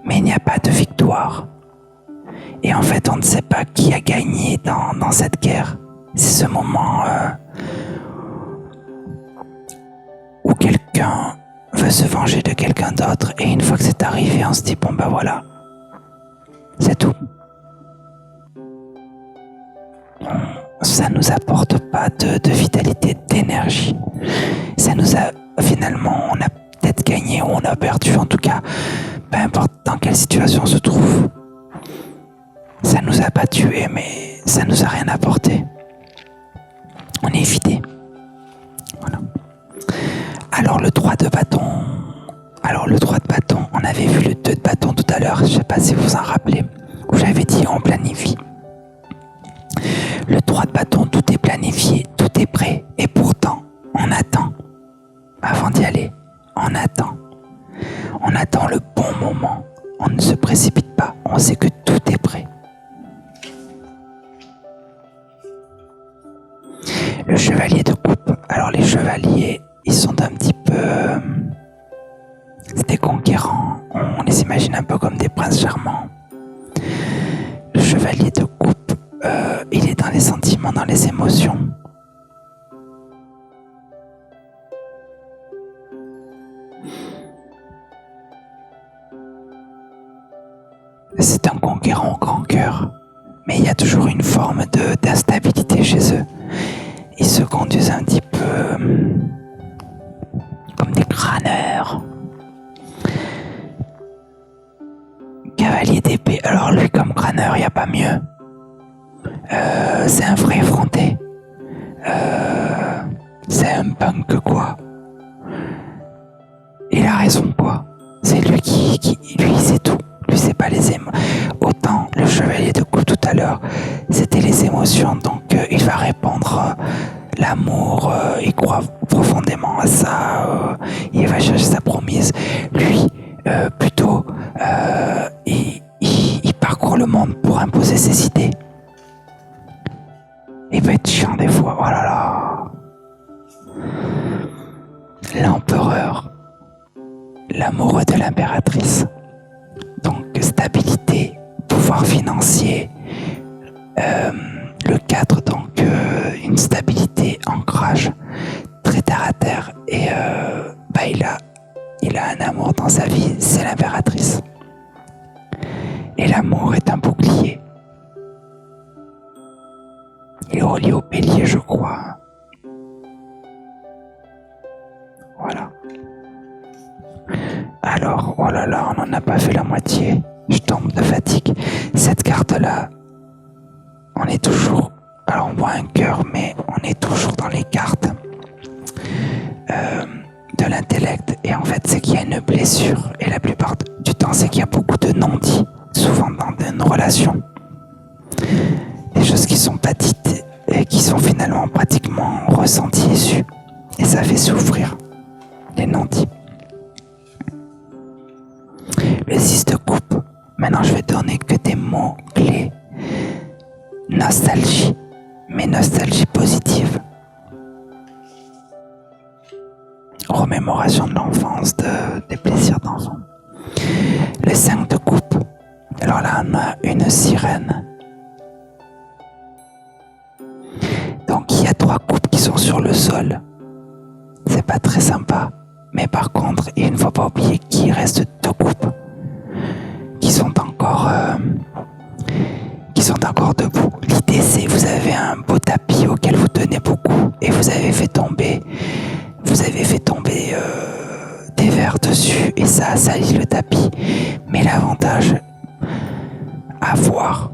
Mais il n'y a pas de victoire. Et en fait, on ne sait pas qui a gagné dans cette guerre. C'est ce moment où quelqu'un veut se venger de quelqu'un d'autre. Et une fois que c'est arrivé, on se dit, bon ben voilà, c'est tout. Ça nous apporte pas de vitalité, d'énergie. Ça nous a, finalement, on a peut-être gagné ou on a perdu. En tout cas, peu importe dans quelle situation on se trouve. Ça nous a pas tués, mais ça nous a rien apporté. On est vidé. Voilà. Alors le 3 de bâton. On avait vu le 2 de bâton tout à l'heure. Je sais pas si vous en rappelez. Où j'avais dit on planifie. Le 3 de bâton, tout est planifié, tout est prêt. Et pourtant, on attend. Avant d'y aller, on attend. On attend le bon moment. On ne se précipite pas. On sait que tout est prêt. Le chevalier de coupe. Alors les chevaliers, ils sont un petit peu... c'est des conquérants. On les imagine un peu comme des princes charmants. Le chevalier de coupe, il est dans les sentiments, dans les émotions. C'est un conquérant au grand cœur. Mais il y a toujours une forme d'instabilité chez eux. Ils se conduisent un petit peu comme des crâneurs. Cavalier d'épée. Alors lui, comme crâneur, il n'y a pas mieux. C'est un vrai effronté. C'est un punk quoi. Il a raison quoi. C'est lui lui c'est tout. Lui c'est pas les émotions. Autant le chevalier de coupe tout à l'heure, c'était les émotions. Donc il va répondre l'amour. Il croit profondément à ça. Il va chercher sa promise. Lui plutôt il parcourt le monde pour imposer ses idées. Il peut être chiant des fois. Oh là là. L'empereur. L'amoureux de l'impératrice. Donc stabilité, pouvoir financier. Le 4, donc une stabilité, ancrage, très terre à terre. Et il a un amour dans sa vie, c'est l'impératrice. Et l'amour est un bouclier. Il est relié au bélier, je crois. Voilà. Alors, oh là là, on n'en a pas fait la moitié. Je tombe de fatigue. Cette carte-là, on est toujours... Alors, on voit un cœur, mais on est toujours dans les cartes de l'intellect. Et en fait, c'est qu'il y a une blessure. Et la plupart du temps, c'est qu'il y a beaucoup de non-dits. Souvent dans une relation. Des choses qui sont pas dites et qui sont finalement pratiquement ressenties et sues. Et ça fait souffrir les non-dits. Le 6 de coupe. Maintenant, je vais donner que des mots clés. Nostalgie, mais nostalgie positive. Remémoration de l'enfance, des plaisirs d'enfant. Le 5 de coupe. Alors là, on a une sirène. Donc, il y a 3 3 coupes qui sont sur le sol. C'est pas très sympa. Mais par contre, il ne faut pas oublier qu'il reste 2 coupes qui sont encore debout. L'idée, c'est vous avez un beau tapis auquel vous tenez beaucoup et vous avez fait tomber des verres dessus et ça salit le tapis. Mais l'avantage à voir,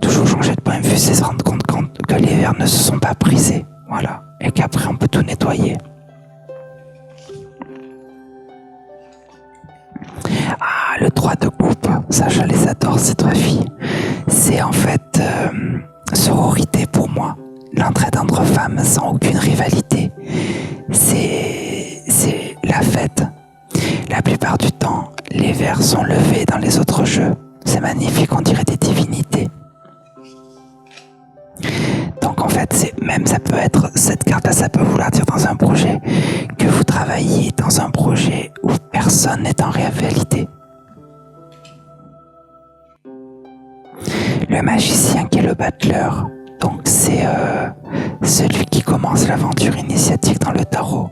toujours changer de point de vue, c'est se rendre compte que les verres ne se sont pas brisés. Voilà. Et qu'après on peut tout nettoyer. Ah, le 3 de coupe, ça je les adore ces 3 filles. C'est en fait sororité pour moi. L'entraide entre femmes sans aucune rivalité. C'est la fête. La plupart du temps, les verres sont levés dans les autres jeux. C'est magnifique, on dirait des divinités. Donc en fait, ça peut être, cette carte-là, ça peut vouloir dire dans un projet que vous travaillez dans un projet où personne n'est en réalité. Le magicien qui est le battleur, donc c'est celui qui commence l'aventure initiatique dans le tarot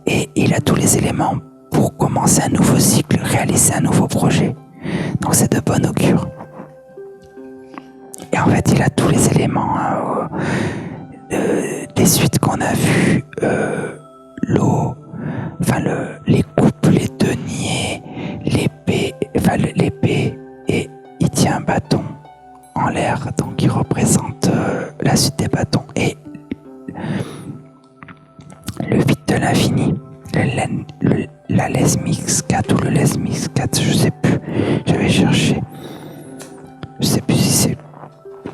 et il a tous les éléments pour commencer un nouveau cycle, réaliser un nouveau projet. Donc c'est de bon augure. Et en fait, il a tous les éléments des suites qu'on a vues, l'eau, les coupes, les deniers, l'épée, et il tient un bâton en l'air, donc il représente la suite des bâtons et le vide de l'infini, la lesmix 4 ou le lesmix 4, je sais plus, j'avais cherché, je sais plus si c'est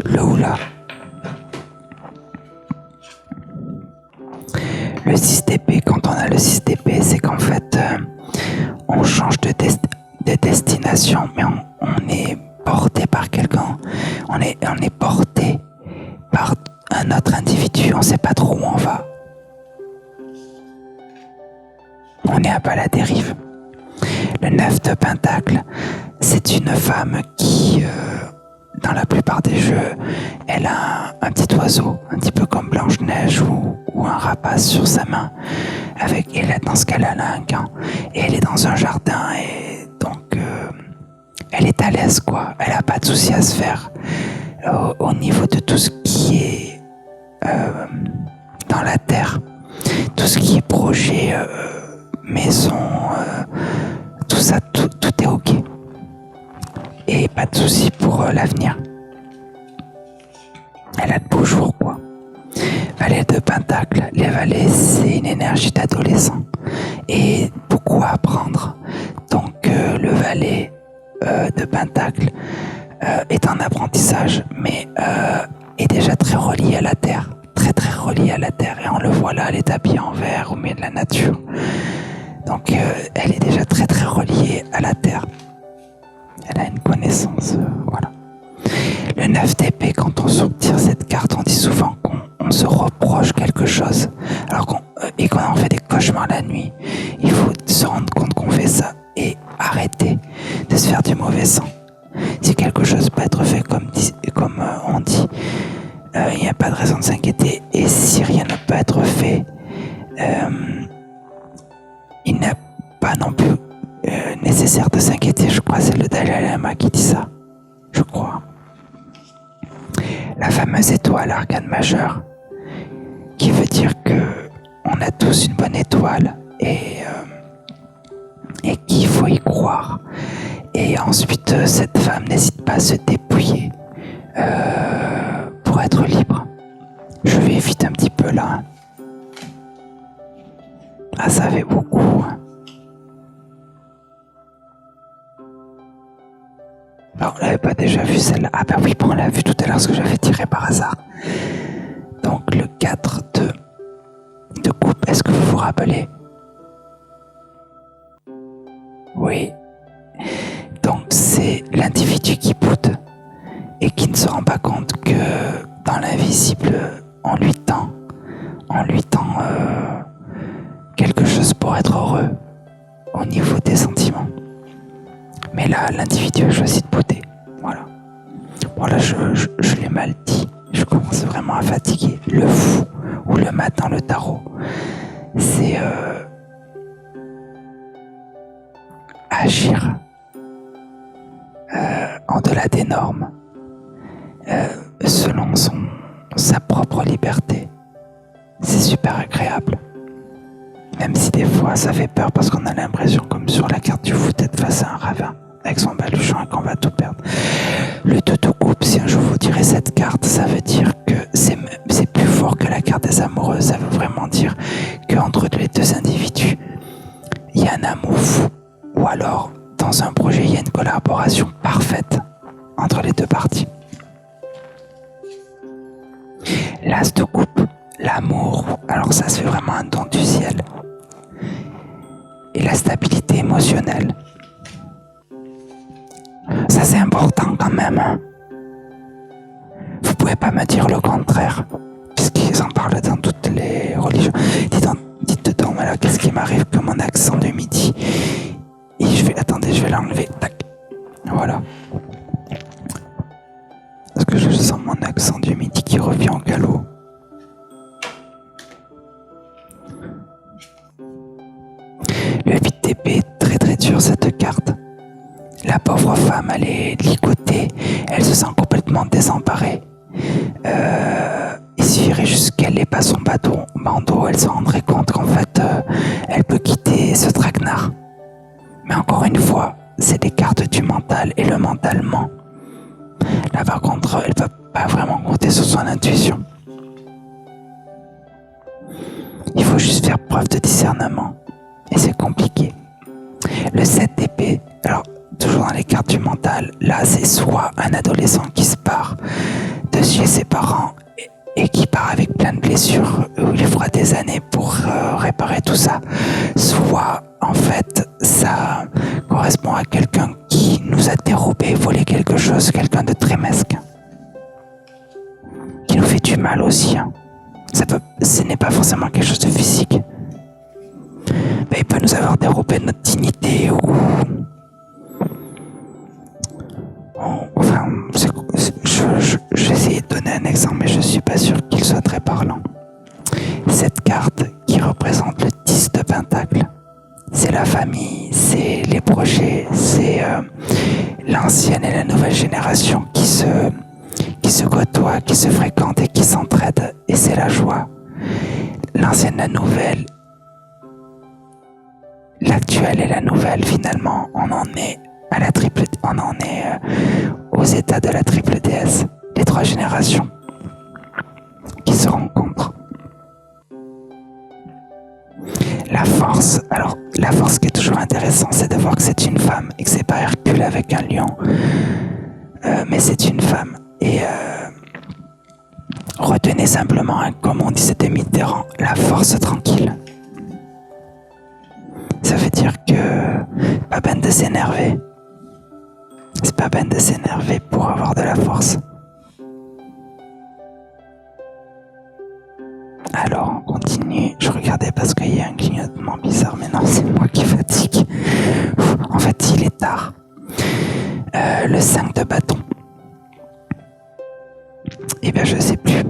le ou là. Le 6 d'épée, quand on a le 6 d'épée, c'est qu'en fait on change de destination, mais on est porté par quelqu'un, on est porté par un autre individu, on sait pas trop où on va. On est un peu à la dérive. Le 9 de pentacle, c'est une femme qui, dans la plupart des jeux, elle a un petit oiseau, un petit peu comme Blanche-Neige ou un rapace sur sa main. Et là, dans ce cas-là, elle a un gant. Et elle est dans un jardin et donc elle est à l'aise, quoi. Elle n'a pas de souci à se faire au niveau de tout ce qui est dans la terre. Tout ce qui est projet, maison, tout ça, tout est ok. Et pas de souci pour l'avenir. Elle a de beaux jours, quoi. Valet de pentacle. Les valets, c'est une énergie d'adolescent et beaucoup à apprendre. Donc le valet de pentacle est en apprentissage, mais est déjà très relié à la terre. Très très relié à la terre. Et on le voit là, elle est habillée en vert au milieu de la nature. Donc elle est déjà très très reliée à la terre. Elle a une connaissance, voilà. Le 9 d'épée, quand on sortire cette carte, on dit souvent qu'on se reproche quelque chose, et qu'on en fait des cauchemars la nuit. Il faut se rendre compte qu'on fait ça et arrêter de se faire du mauvais sang. Si quelque chose peut être fait comme on dit, il n'y a pas de raison de s'inquiéter. Et si rien ne peut être fait, il n'est pas non plus nécessaire de s'inquiéter. Je crois que c'est le Dalai Lama qui dit ça. Je crois. La fameuse étoile, arcane majeure, qui veut dire que on a tous une bonne étoile et qu'il faut y croire. Et ensuite, cette femme n'hésite pas à se dépouiller pour être libre. Je vais vite un petit peu là. Ah, ça fait beaucoup. Alors, on l'avait pas déjà vu celle-là. Ah bah oui, on l'a vu tout à l'heure, ce que j'avais tiré par hasard. Donc le 4 de coupe, est-ce que vous vous rappelez? Oui. Donc c'est l'individu qui boude et qui ne se rend pas compte que dans l'invisible, on lui tend quelque chose pour être heureux au niveau des sentiments. Mais là, l'individu a choisi de bouder. Voilà. Bon là, je l'ai mal dit. Je commence vraiment à fatiguer. Le fou ou le mat dans le tarot, c'est agir en-delà des normes, selon sa propre liberté. C'est super agréable. Même si des fois ça fait peur parce qu'on a l'impression, comme sur la carte du foot, d'être face à un ravin avec son baluchon et qu'on va tout perdre. Le 2 de coupe, si un jour vous direz cette carte, ça veut dire que c'est plus fort que la carte des amoureux. Ça veut vraiment dire qu'entre les deux individus, il y a un amour fou. Ou alors, dans un projet, il y a une collaboration parfaite entre les deux parties. L'as de coupe, l'amour, alors ça c'est vraiment un don du ciel. Et la stabilité émotionnelle. Ça c'est important quand même. Hein. Vous pouvez pas me dire le contraire, puisqu'ils en parlent dans toutes les religions. Dites dedans, voilà, qu'est-ce qui m'arrive que mon accent de midi. Et attendez, je vais l'enlever. Tac. Voilà. Parce que je sens mon accent du midi qui revient au galop. Le 8 d'épée est très très dur cette carte. La pauvre femme, elle est ligotée, elle se sent complètement désemparée. Il suffirait juste qu'elle n'ait pas son bandeau, elle se rendrait compte qu'en fait, elle peut quitter ce traquenard. Mais encore une fois, c'est des cartes du mental et le mental ment. Là par contre, elle ne peut pas vraiment compter sur son intuition. Il faut juste faire preuve de discernement. Et c'est compliqué. Le 7 d'épée, alors toujours dans les cartes du mental, là c'est soit un adolescent qui se part de chez ses parents et qui part avec plein de blessures où il fera des années pour réparer tout ça, soit en fait ça correspond à quelqu'un qui nous a dérobé, volé quelque chose, quelqu'un de très mesquin, qui nous fait du mal aussi. Hein. Ce n'est pas forcément quelque chose de physique. Mais il peut nous avoir dérobé notre dignité ou enfin, je vais essayer de donner un exemple, mais je ne suis pas sûr qu'il soit très parlant. Cette carte qui représente le 10 de Pentacle, c'est la famille, c'est les projets, c'est l'ancienne et la nouvelle génération qui se côtoient, qui se fréquentent et qui s'entraident, et c'est la joie. L'ancienne, la nouvelle, l'actuelle et la nouvelle, finalement, on en est aux états de la triple déesse, les trois générations qui se rencontrent. La force, alors la force qui est toujours intéressante, c'est de voir que c'est une femme et que c'est pas Hercule avec un lion, mais c'est une femme. Et retenez simplement, hein, comme on disait de Mitterrand, la force tranquille. Ça veut dire que pas peine de s'énerver. C'est pas peine de s'énerver pour avoir de la force. Alors on continue. Je regardais parce qu'il y a un clignotement bizarre, mais non, c'est moi qui fatigue. En fait, il est tard. Le 5 de bâton. Eh bien, je sais plus.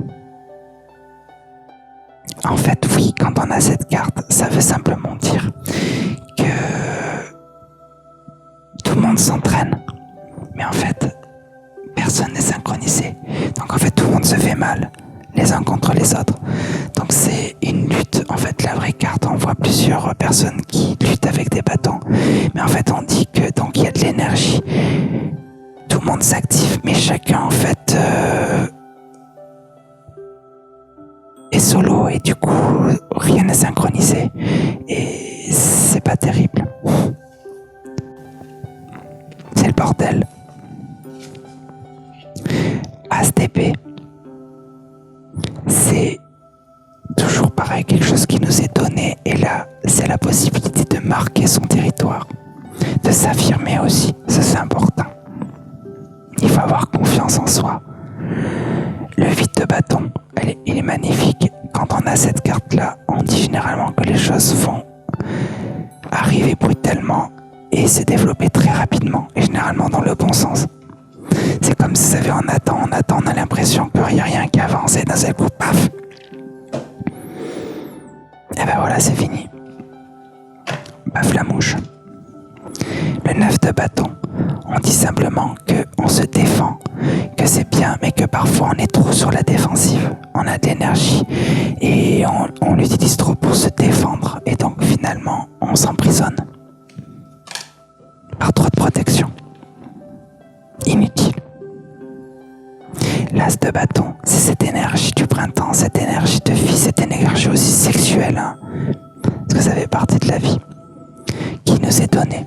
En fait, oui, quand on a cette carte, ça veut simplement dire que tout le monde s'entraîne. Mais en fait, personne n'est synchronisé. Donc en fait, tout le monde se fait mal, les uns contre les autres. Donc c'est une lutte. En fait, la vraie carte, on voit plusieurs personnes qui luttent avec des bâtons. Mais en fait, on dit que donc il y a de l'énergie. Tout le monde s'active, mais chacun en fait est solo et du coup rien n'est synchronisé. Et c'est pas terrible. C'est le bordel. As d'épée, c'est toujours pareil, quelque chose qui nous est donné, et là, c'est la possibilité de marquer son territoire, de s'affirmer aussi, ça c'est important. Il faut avoir confiance en soi. Le 8 de bâton, il est magnifique. Quand on a cette carte-là, on dit généralement que les choses vont arriver brutalement et se développer très rapidement, et généralement dans le bon sens. C'est comme si, vous savez, on attend, on a l'impression qu'il n'y a rien qui avance, et d'un seul coup, paf, ben voilà, c'est fini. Paf la mouche. Le 9 de bâton, on dit simplement qu'on se défend, que c'est bien, mais que parfois on est trop sur la défensive. On a de l'énergie et on l'utilise trop pour se défendre. Et donc finalement, on s'emprisonne par trop de protection. Inutile. L'as de bâton, c'est cette énergie du printemps, cette énergie de vie, cette énergie aussi sexuelle, hein, parce que ça fait partie de la vie qui nous est donnée.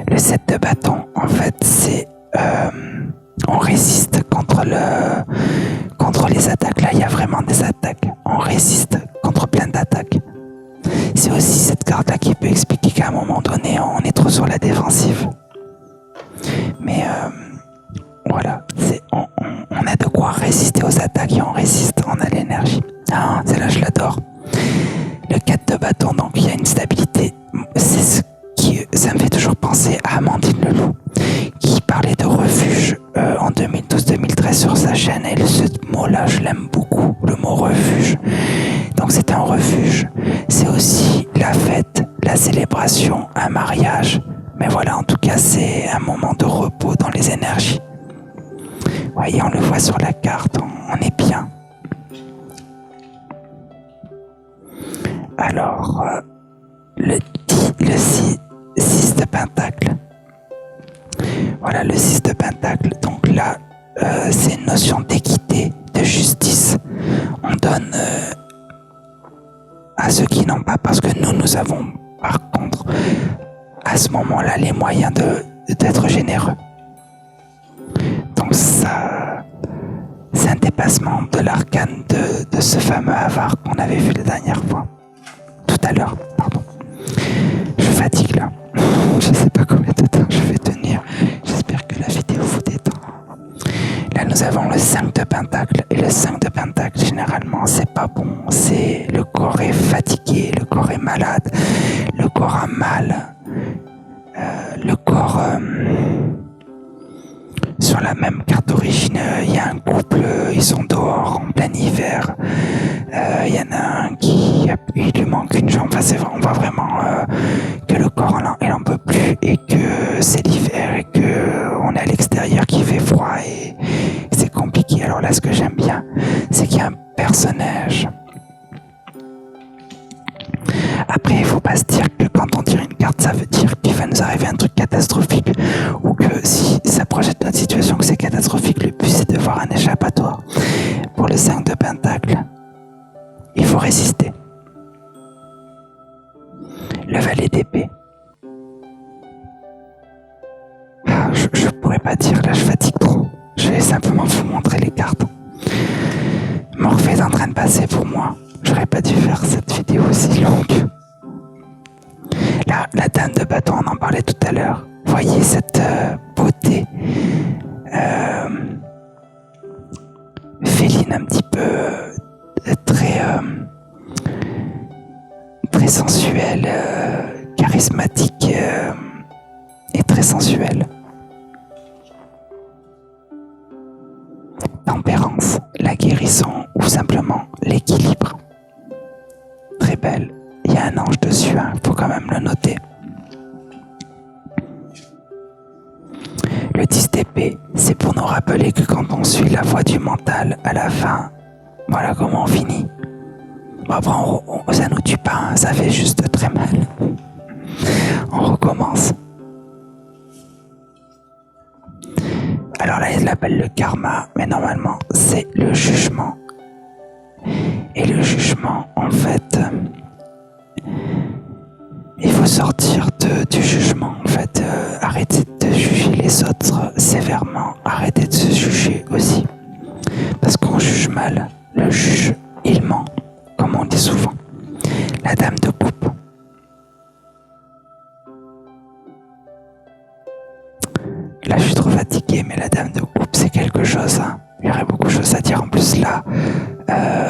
Le 7 de bâton, en fait, c'est on résiste contre les attaques. Là, il y a vraiment des attaques. On résiste contre plein d'attaques. C'est aussi cette carte-là qui peut expliquer qu'à un moment donné, on est trop sur la défensive. Mais voilà, on a de quoi résister aux attaques et on résiste, on a l'énergie. Ah, celle-là, je l'adore. Le 4 de bâton, donc il y a une stabilité. Ça me fait toujours penser à Amandine Leloup, qui parlait de refuge en 2012-2013 sur sa chaîne. Et ce mot-là, je l'aime beaucoup, le mot refuge. Donc c'est un refuge. C'est aussi la fête, la célébration, un mariage. Mais voilà, en tout cas, c'est un moment de repos dans les énergies. Vous voyez, on le voit sur la carte, on est bien. Alors, le 6 de pentacle. Voilà, le 6 de pentacle. Donc là, c'est une notion d'équité, de justice. On donne à ceux qui n'ont pas, parce que nous avons, par contre, à ce moment-là, les moyens d'être généreux. Donc ça, c'est un dépassement de l'arcane de ce fameux avare qu'on avait vu la dernière fois. Tout à l'heure, pardon. Je fatigue là. Je sais pas combien de temps je vais tenir. J'espère que la vidéo vous détend. Là, nous avons le 5 de pentacle. Et le 5 de pentacle, généralement, c'est pas bon. C'est le corps est fatigué, le corps est malade, le corps a mal. Le corps... sur la même carte d'origine, il y a un couple, ils sont dehors en plein hiver. Il y en a un il lui manque une jambe. Enfin, on voit vraiment que le corps il en peut plus et que c'est l'hiver et que on est à l'extérieur, qu'il fait froid et c'est compliqué. Alors là, ce que j'aime bien, c'est qu'il y a un personnage. Après, il faut pas se dire que quand on tire une carte, ça veut dire qu'il va nous arriver un truc catastrophique ou que si ça projette notre situation que c'est catastrophique, le but c'est de voir un échappatoire. Pour le 5 de pentacle, il faut résister. Le valet d'épée. Je pourrais pas dire, là je fatigue trop. Je vais simplement vous montrer les cartes. Morphée est en train de passer pour moi. J'aurais pas dû faire cette vidéo aussi longue. Là, la dame de bâton, on en parlait tout à l'heure. Voyez cette beauté féline un petit peu très sensuelle, charismatique et très sensuelle. Tempérance, la guérison ou simplement l'équilibre. Très belle. Il y a un ange dessus, hein, faut quand même le noter. Le 10 d'épée, c'est pour nous rappeler que quand on suit la voie du mental, à la fin, voilà comment on finit. Bon, après, ça nous tue pas, hein, ça fait juste très mal. On recommence. Alors là, il l'appelle le karma, mais normalement, c'est le jugement. Et le jugement, en fait, il faut sortir du jugement, en fait. Arrêter de juger les autres sévèrement. Arrêter de se juger aussi. Parce qu'on juge mal. Le juge, il ment, comme on dit souvent. La dame de coupe. Là, je suis trop fatigué, mais la dame de coupe, c'est quelque chose. Hein. Il y aurait beaucoup de choses à dire. En plus, là,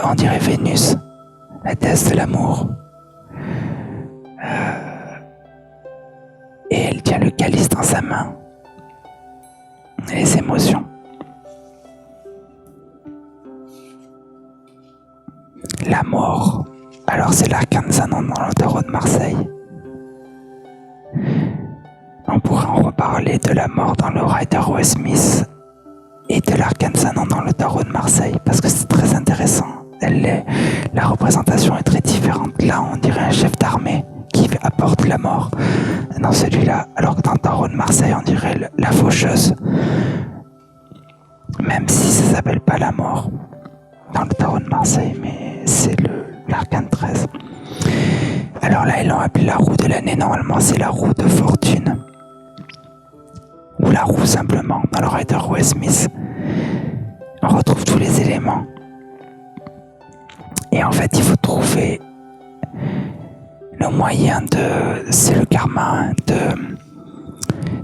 on dirait Vénus, la déesse de l'amour. Et elle tient le calice dans sa main. Et les émotions. La mort. Alors c'est l'Arcansanon dans le tarot de Marseille. On pourrait en reparler de la mort dans le Rider-Waite-Smith et de l'Arcansanon dans le tarot de Marseille parce que c'est très intéressant. La représentation est très différente. Là, on dirait un chef d'armée qui apporte la mort dans celui-là, alors que dans le tarot de Marseille, on dirait la faucheuse. Même si ça s'appelle pas la mort dans le tarot de Marseille, mais c'est l'arcane 13. Alors là, ils l'ont appelé la roue de l'année. Normalement, c'est la roue de fortune. Ou la roue simplement, dans le Rider-Waite-Smith. On retrouve tous les éléments. Et en fait, il faut trouver le moyen c'est le karma,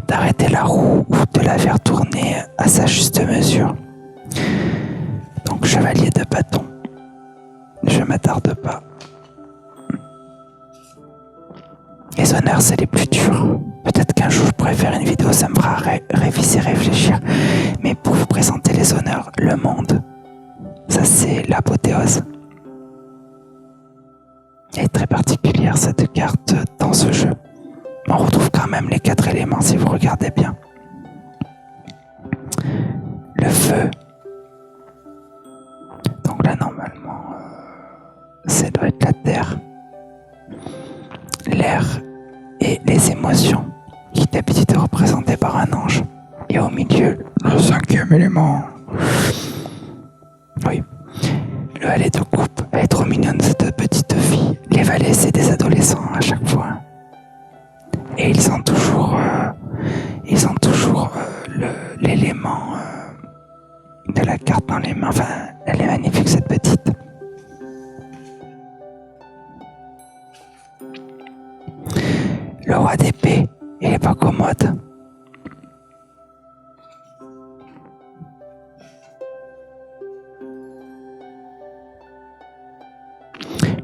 d'arrêter la roue ou de la faire tourner à sa juste mesure. Donc, chevalier de bâton. Je m'attarde pas. Les honneurs, c'est les plus durs. Peut-être qu'un jour, je pourrais faire une vidéo, ça me fera réfléchir. Mais pour vous présenter les honneurs, le monde, ça c'est l'apothéose. Elle est très particulière, cette carte, dans ce jeu. On retrouve quand même les 4 éléments, si vous regardez bien. Le feu. Donc là, normalement, ça doit être la terre. L'air et les émotions, qui d'habitude est représenté par un ange. Et au milieu, le 5e élément. Oui. Le valet de coupe, elle est trop mignonne, cette petite fille. Les valets, c'est des adolescents à chaque fois. Et ils ont toujours l'élément de la carte dans les mains. Enfin, elle est magnifique, cette petite. Le roi d'épée, il est pas commode.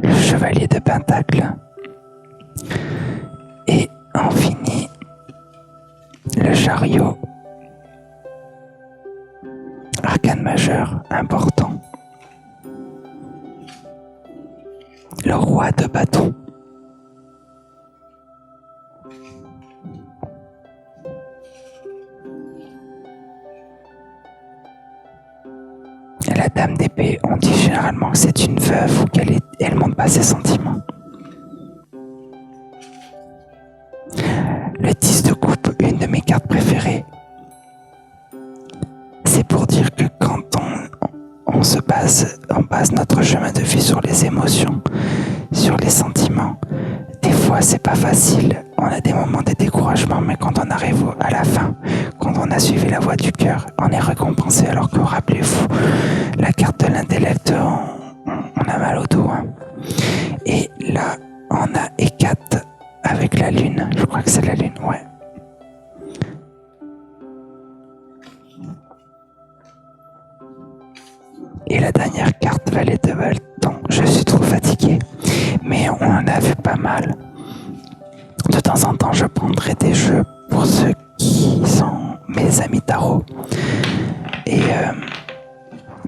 Le chevalier de pentacle. Et on finit le chariot. Arcane majeur, important. Le roi de bâton. La dame d'épée, on dit généralement que c'est une veuve ou qu'elle montre pas ses sentiments. Le 10 de coupe, une de mes cartes préférées. C'est pour dire que quand on base notre chemin de vie sur les émotions, sur les sentiments. Des fois, c'est pas facile. On a des moments de découragement, mais quand on arrive à la fin, quand on a suivi la voie du cœur, on est récompensé. Alors que, rappelez-vous, la carte de l'intellect, on a mal au dos. Hein. Et là, on a Hécate avec la lune. Je crois que c'est la lune, ouais. Et la dernière carte, valet de bâton. Je suis trop fatigué, mais on en a vu pas mal. De temps en temps, je prendrai des jeux pour ceux qui sont mes amis tarot. Et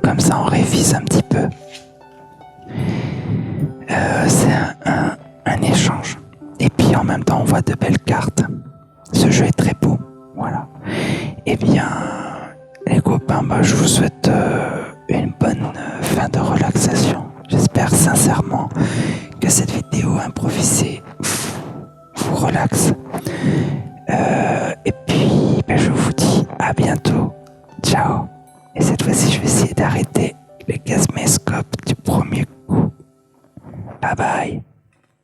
comme ça, on révise un petit peu. C'est un échange. Et puis en même temps, on voit de belles cartes. Ce jeu est très beau. Voilà. Eh bien, les copains, je vous souhaite une bonne fin de relaxation. J'espère sincèrement que cette vidéo improvisée vous relaxe. Et puis, je vous dis à bientôt. Ciao. Et cette fois-ci, je vais essayer d'arrêter le gazméscope du premier coup. Bye bye.